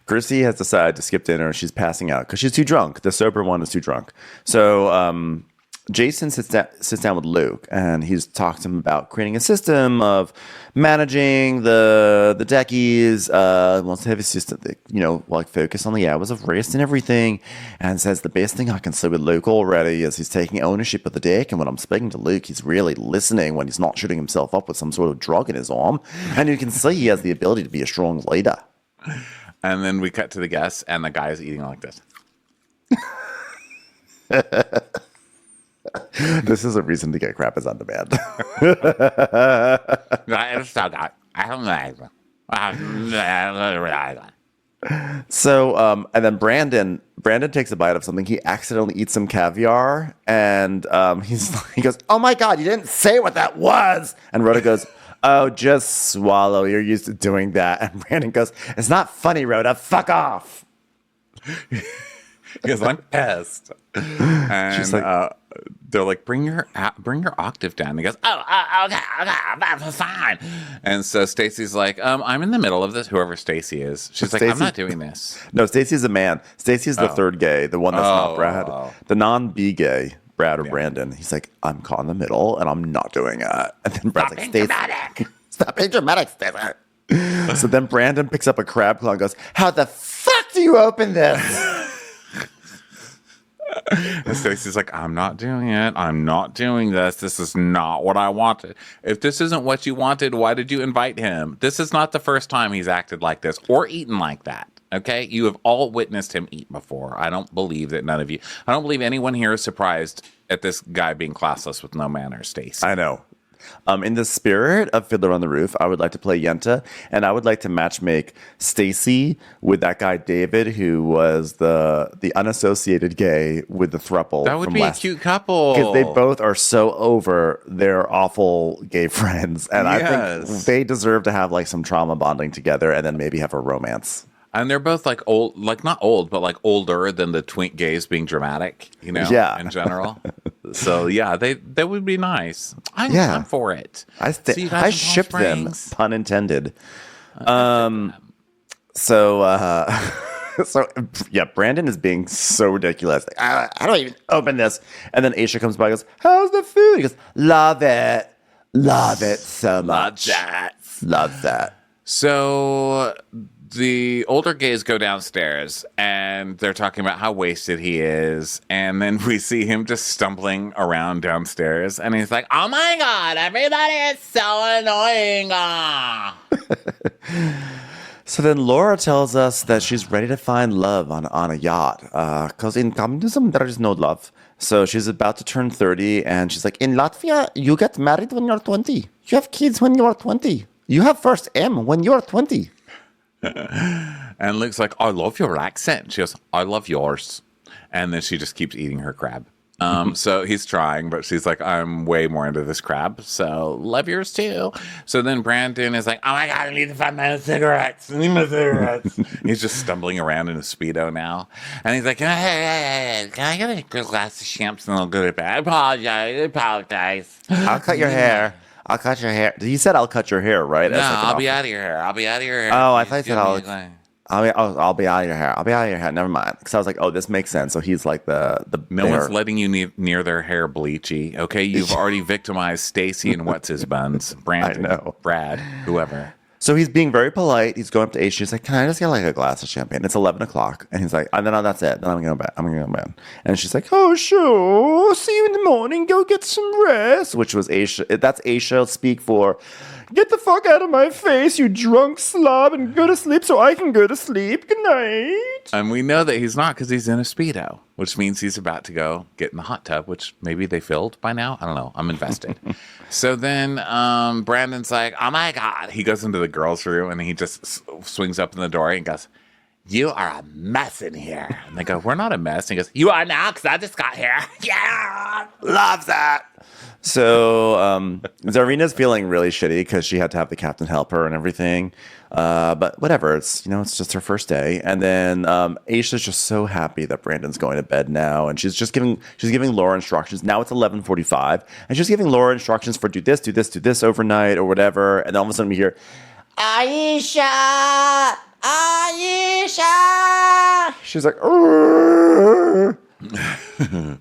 Chrissy has decided to skip dinner. She's passing out because she's too drunk. The sober one is too drunk. So Jason sits down with Luke, and he's talked to him about creating a system of managing the deckies. Wants to have a system that, like focus on the hours of rest and everything. And says the best thing I can say with Luke already is he's taking ownership of the deck. And when I'm speaking to Luke, he's really listening when he's not shooting himself up with some sort of drug in his arm. And you can see he has the ability to be a strong leader. And then we cut to the guests, and the guy is eating like this. This is a reason to get crap is on demand. It's so good. I don't know. So, and then Brandon takes a bite of something. He accidentally eats some caviar, and he goes, "Oh my god, you didn't say what that was!" And Rhoda goes, "Oh, just swallow. You're used to doing that." And Brandon goes, "It's not funny, Rhoda. Fuck off." Because I'm pissed. And She's like, they're like, bring your octave down. He goes, okay, that's fine. And so Stacy's like, I'm in the middle of this. Whoever Stacy is, she's like, I'm not doing this. No, Stacy's a man. Stacy's the third gay, the one that's not Brad, the non-B gay. Brad or Brandon. He's like, I'm caught in the middle, and I'm not doing it. And then Brad's like, Stacy, stop being dramatic, Stacy. So then Brandon picks up a crab claw and goes, "How the fuck do you open this? And Stacy's like, I'm not doing it. I'm not doing this. This is not what I wanted. If this isn't what you wanted, why did you invite him? This is not the first time he's acted like this or eaten like that. Okay? You have all witnessed him eat before. I don't believe I don't believe anyone here is surprised at this guy being classless with no manners, Stacy. I know. In the spirit of Fiddler on the Roof, I would like to play Yenta, and I would like to matchmake Stacy with that guy David, who was the unassociated gay with the throuple. That would be a cute couple. Because they both are so over their awful gay friends, and I think they deserve to have like some trauma bonding together, and then maybe have a romance. And they're both like old, like not old, but like older than the twink gays being dramatic, in general. So yeah, they would be nice. I'm for it. I ship them, pun intended. So Brandon is being so ridiculous. Like, I don't even open this. And then Aisha comes by and goes, how's the food? He goes, love it so much. Love that. So the older gays go downstairs and they're talking about how wasted he is. And then we see him just stumbling around downstairs. And he's like, oh my God, everybody is so annoying. So then Laura tells us that she's ready to find love on a yacht. Because in communism, there is no love. So she's about to turn 30. And she's like, in Latvia, you get married when you're 20. You have kids when you are 20. You have first M when you are 20. And Luke's like, I love your accent. She goes, I love yours. And then she just keeps eating her crab. So he's trying, but she's like, I'm way more into this crab. So love yours too. So then Brandon is like, oh my God, I need to find my cigarettes. I need my cigarettes. He's just stumbling around in a Speedo now. And he's like, hey, can I get a glass of champs and I'll go to bed? I apologize. I'll cut your hair. I'll cut your hair. You said I'll cut your hair, right? No, I'll be out of your hair. I'll be out of your hair. Oh, I thought you said I'll be out of your hair. I'll be out of your hair. Never mind. Because I was like, oh, this makes sense. So he's like the no one's letting you near their hair bleachy. Okay, you've already victimized Stacy and what's his buns, Brandon, I know. Brad, whoever. So he's being very polite. He's going up to Aisha. He's like, can I just get like a glass of champagne? It's 11 o'clock. And he's like, oh, no, that's it. Then I'm going to go to bed. And she's like, oh, sure. See you in the morning. Go get some rest. Which was Aisha. That's Aisha speak for, get the fuck out of my face, you drunk slob, and go to sleep so I can go to sleep. Good night. And we know that he's not because he's in a Speedo, which means he's about to go get in the hot tub, which maybe they filled by now. I don't know. I'm invested. So then Brandon's like, oh my God. He goes into the girls' room and he just swings up in the door and goes, you are a mess in here. And they go, we're not a mess. And he goes, you are now because I just got here. Yeah. Love that. So Zarina's feeling really shitty because she had to have the captain help her and everything. But whatever, it's just her first day. And then Aisha's just so happy that Brandon's going to bed now, and she's giving Laura instructions. Now it's 11:45, and she's giving Laura instructions for do this overnight or whatever. And then all of a sudden we hear, Aisha. She's like, Urgh. Can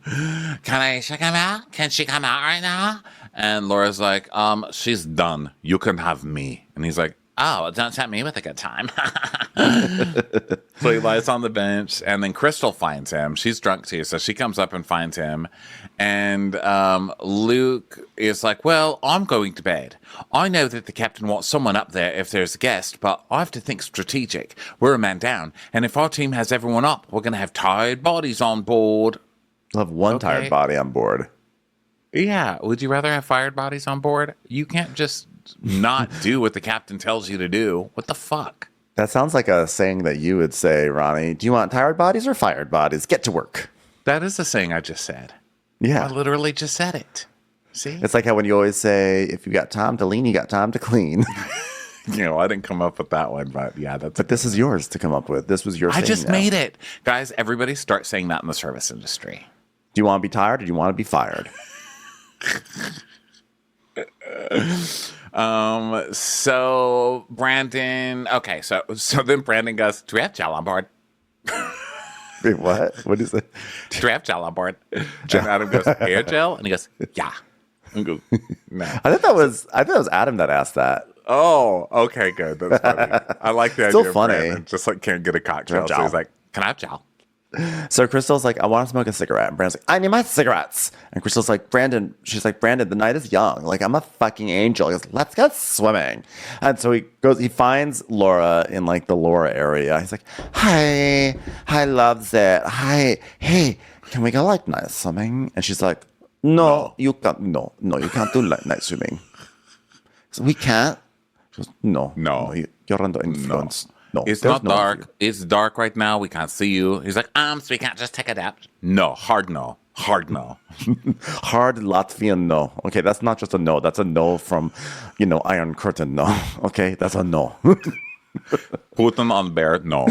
Aisha come out? Can she come out right now? And Laura's like, she's done. You can have me. And he's like, oh, don't tempt me with a good time. So he lies on the bench, and then Crystal finds him. She's drunk too, so she comes up and finds him. And Luke is like, well, I'm going to bed. I know that the captain wants someone up there if there's a guest, but I have to think strategic. We're a man down, and if our team has everyone up, we're going to have tired bodies on board. We'll have one tired body on board. Yeah. Would you rather have fired bodies on board? You can't just not do what the captain tells you to do. What the fuck? That sounds like a saying that you would say, Ronnie. Do you want tired bodies or fired bodies? Get to work. That is the saying I just said. Yeah. I literally just said it. See? It's like how when you always say, if you got time to lean, you got time to clean. I didn't come up with that one, but yeah, But this is yours to come up with. This was your saying. I just made it. Guys, everybody start saying that in the service industry. Do you want to be tired or do you want to be fired? So Brandon, okay, so then Brandon goes, do we have Jell on board? Wait, what? What is it? Do we have Jell on board? And Adam goes, air gel? And he goes, yeah. And go, no. I thought that was Adam that asked that. Oh, okay, good. That's funny. I like the Still idea of funny. Brandon just like can't get a cocktail. So he's like, can I have chow? So Crystal's like, I want to smoke a cigarette. And Brandon's like, I need my cigarettes. And Crystal's like, Brandon, she's like, Brandon, the night is young. Like, I'm a fucking angel. He goes, let's go swimming. And so he finds Laura in like the Laura area. He's like, hi, loves it. Hi, hey, can we go like night swimming? And she's like, no, you can't. No, you can't do like night swimming. So we can't. She goes, no, you're under influence. No, it's there's not no dark. influence. It's dark right now. We can't see you. He's like, so we can't just take a nap? No, hard no. Hard no. Hard Latvian no. Okay, that's not just a no. That's a no from, Iron Curtain no. Okay, that's a no. Putin on bear? No.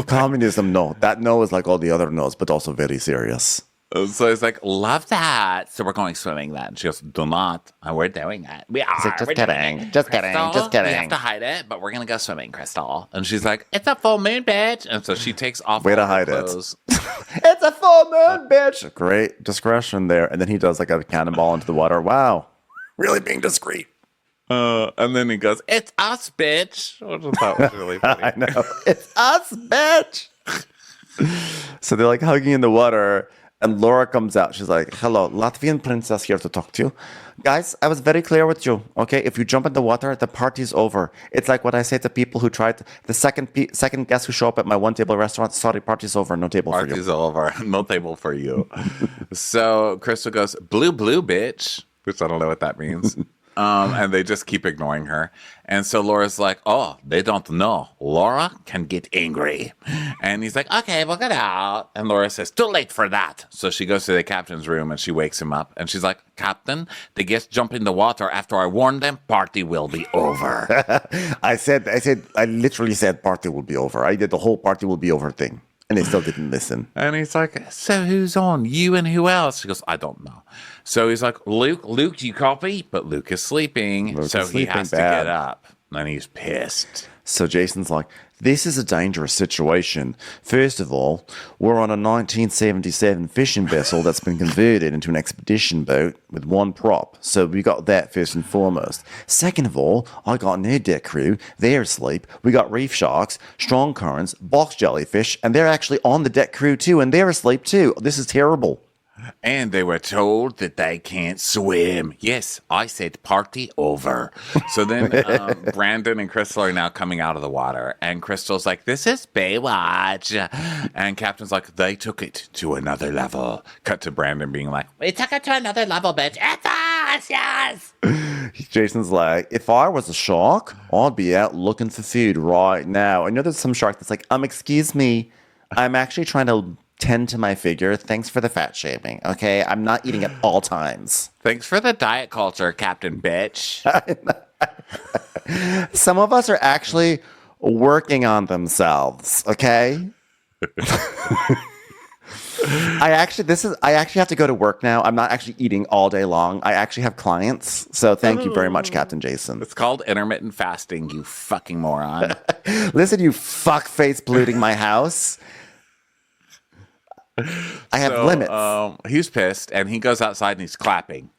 Communism no. That no is like all the other no's, but also very serious. So he's like, love that. So we're going swimming then. She goes, do not. And we're doing it. We are. like, just We're doing kidding. it. Just kidding. Crystal, Just kidding. We have to hide it, but we're going to go swimming, Crystal. And she's like, it's a full moon, bitch. And so she takes off Way all to her hide it. clothes. It's a full moon, bitch. Great discretion there. And then he does like a cannonball into the water. Wow. Really being discreet. And then he goes, it's us, bitch. Which I thought was really funny. I know. It's us, bitch. So they're like hugging in the water. And Laura comes out. She's like, hello, Latvian princess here to talk to you. Guys, I was very clear with you. Okay, if you jump in the water, the party's over. It's like what I say to people who tried the second guest who show up at my one table restaurant. Sorry, party's over. No table for you. Party's over. No table for you. So Crystal goes, blue, bitch. Which I don't know what that means. And they just keep ignoring her. And so Laura's like, oh, they don't know. Laura can get angry. And he's like, okay, we'll get out. And Laura says, too late for that. So she goes to the captain's room and she wakes him up. And she's like, Captain, the guests jump in the water after I warned them. Party will be over. I literally said party will be over. I did the whole party will be over thing. And they still didn't listen. And he's like, so who's on? You and who else? She goes, I don't know. So he's like, Luke, you copy? But Luke is sleeping. Luke so is he sleeping has to bad. get up. And he's pissed. So Jason's like, this is a dangerous situation. First of all, we're on a 1977 fishing vessel that's been converted into an expedition boat with one prop. So we got that first and foremost. Second of all, I got no deck crew. They're asleep. We got reef sharks, strong currents, box jellyfish, and they're actually on the deck crew too, and they're asleep too. This is terrible. And they were told that they can't swim. Yes, I said party over. So then Brandon and Crystal are now coming out of the water. And Crystal's like, this is Baywatch. And Captain's like, they took it to another level. Cut to Brandon being like, We took it to another level, bitch. It's us, yes. Jason's like, if I was a shark, I'd be out looking for food right now. I know there's some shark that's like, excuse me, I'm actually trying to tend to my figure. Thanks for the fat shaming. Okay, I'm not eating at all times. thanks for the diet culture, Captain Bitch. Some of us are actually working on themselves. Okay. I actually have to go to work now. I'm not actually eating all day long. I actually have clients. So thank you very much, Captain Jason. It's called intermittent fasting, you fucking moron. Listen, you fuckface polluting my house. I have limits. He's pissed, and he goes outside and he's clapping.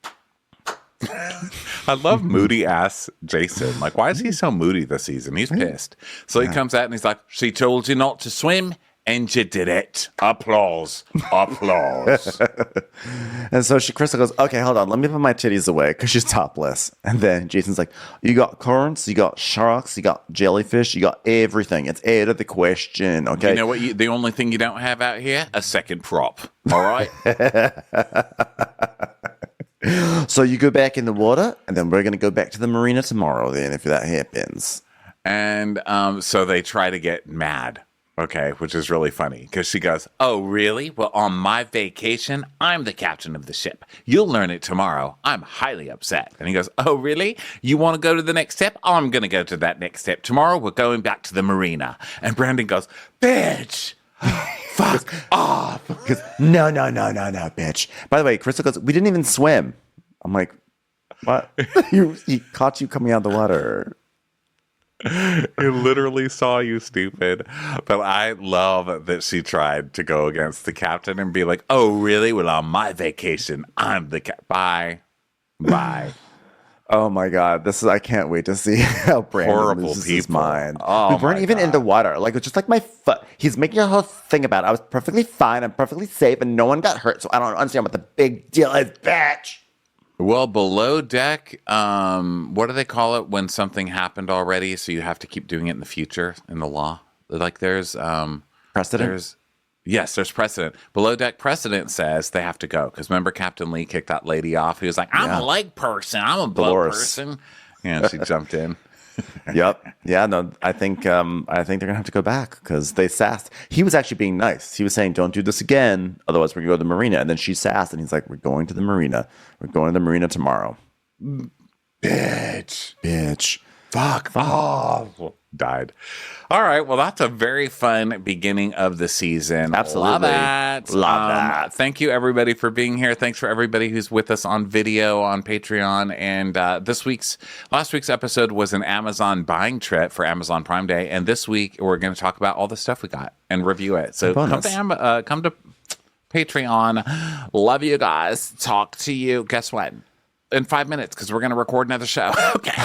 I love moody ass Jason. Like, why is he so moody this season? He's pissed. So he comes out and he's like, she told you not to swim, and you did it. Applause. Applause. And so Crystal goes, okay, hold on. Let me put my titties away because she's topless. And then Jason's like, you got currents, you got sharks, you got jellyfish, you got everything. It's out of the question, okay? You know what? The only thing you don't have out here? A second prop. All right? So you go back in the water, and then we're going to go back to the marina tomorrow then if that happens. And so they try to get mad. Okay, which is really funny because she goes, oh, really? Well, on my vacation, I'm the captain of the ship. You'll learn it tomorrow. I'm highly upset. And he goes, oh, really? You want to go to the next step? I'm going to go to that next step. Tomorrow, we're going back to the marina. And Brandon goes, bitch, fuck off. Because no, bitch. By the way, Crystal goes, we didn't even swim. I'm like, what? He caught you coming out of the water. He literally saw you, stupid. But I love that she tried to go against the captain and be like, oh, really? Well, on my vacation, I'm the Bye. Oh my God, I can't wait to see how Brandon Horrible loses his people. mind. Oh we weren't my even in the God. water. Like, it's just like my foot. He's making a whole thing about it. I was perfectly fine. I'm perfectly safe and no one got hurt. So I don't understand what the big deal is, bitch. Well, below deck, what do they call it when something happened already? So you have to keep doing it in the future in the law. Like there's Precedent? There's precedent. Below deck precedent says they have to go because remember Captain Lee kicked that lady off. He was like, "I'm a leg person. I'm a blood Dolores. person." Yeah, she jumped in. Yep. Yeah, no, I think they're gonna have to go back because they sassed. He was actually being nice. He was saying, "Don't do this again, otherwise we're gonna go to the marina." And then she sassed, and he's like, "We're going to the marina. We're going to the marina tomorrow." Bitch. Fuck. Oh, died. All right. Well, that's a very fun beginning of the season. Absolutely. Love that. Love that. Thank you, everybody, for being here. Thanks for everybody who's with us on video on Patreon. And last week's episode was an Amazon buying trip for Amazon Prime Day. And this week, we're going to talk about all the stuff we got and review it. So come to Patreon. Love you guys. Talk to you. Guess what? In 5 minutes, because we're going to record another show. Okay.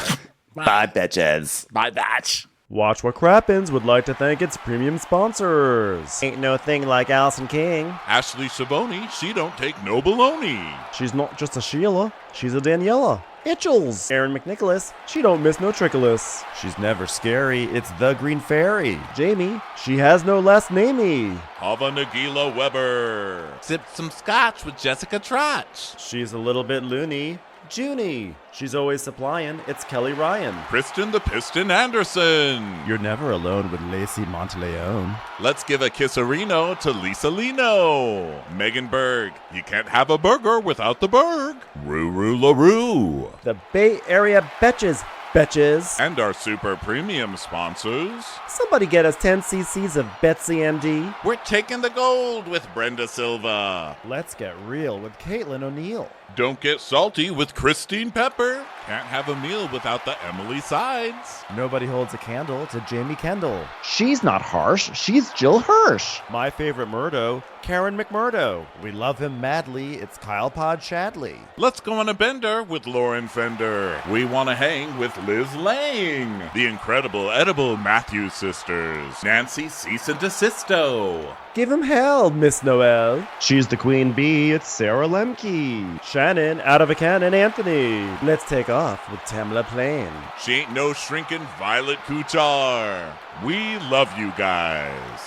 Bye, bitches. Bye, batch. Watch What Crappens would like to thank its premium sponsors. Ain't no thing like Allison King. Ashley Savoni, she don't take no baloney. She's not just a Sheila, she's a Daniela. Itchels. Aaron McNicholas, she don't miss no trickolas. She's never scary. It's the Green Fairy. Jamie, she has no last namey. Hava Nagila Weber. Sipped some scotch with Jessica Trotch. She's a little bit loony. Junie, she's always supplying. It's Kelly Ryan. Kristen the Piston Anderson. You're never alone with Lacey Monteleone. Let's give a kisserino to Lisa Lino. Megan Berg. You can't have a burger without the Berg. Ruru LaRue. The Bay Area Betches. Betches. And our super premium sponsors. Somebody get us 10 cc's of Betsy MD. We're taking the gold with Brenda Silva. Let's get real with Caitlin O'Neill. Don't get salty with Christine Pepper. Can't have a meal without the Emily Sides. Nobody holds a candle to Jamie Kendall. She's not harsh. She's Jill Hirsch. My favorite Murdo, Karen McMurdo. We love him madly. It's Kyle Pod Shadley. Let's go on a bender with Lauren Fender. We want to hang with Liz Lang. The incredible edible Matthews sisters. Nancy Cease and Desisto. Give him hell, Miss Noel. She's the queen bee. It's Sarah Lemke. Shannon, out of a cannon, Anthony. Let's take off with Tamla Plain. She ain't no shrinking Violet Kuchar. We love you guys.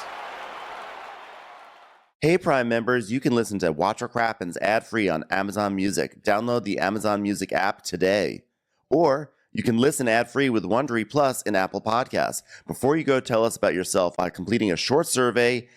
Hey, Prime members, you can listen to Watch What Crappens ad-free on Amazon Music. Download the Amazon Music app today. Or you can listen ad-free with Wondery Plus in Apple Podcasts. Before you go, tell us about yourself by completing a short survey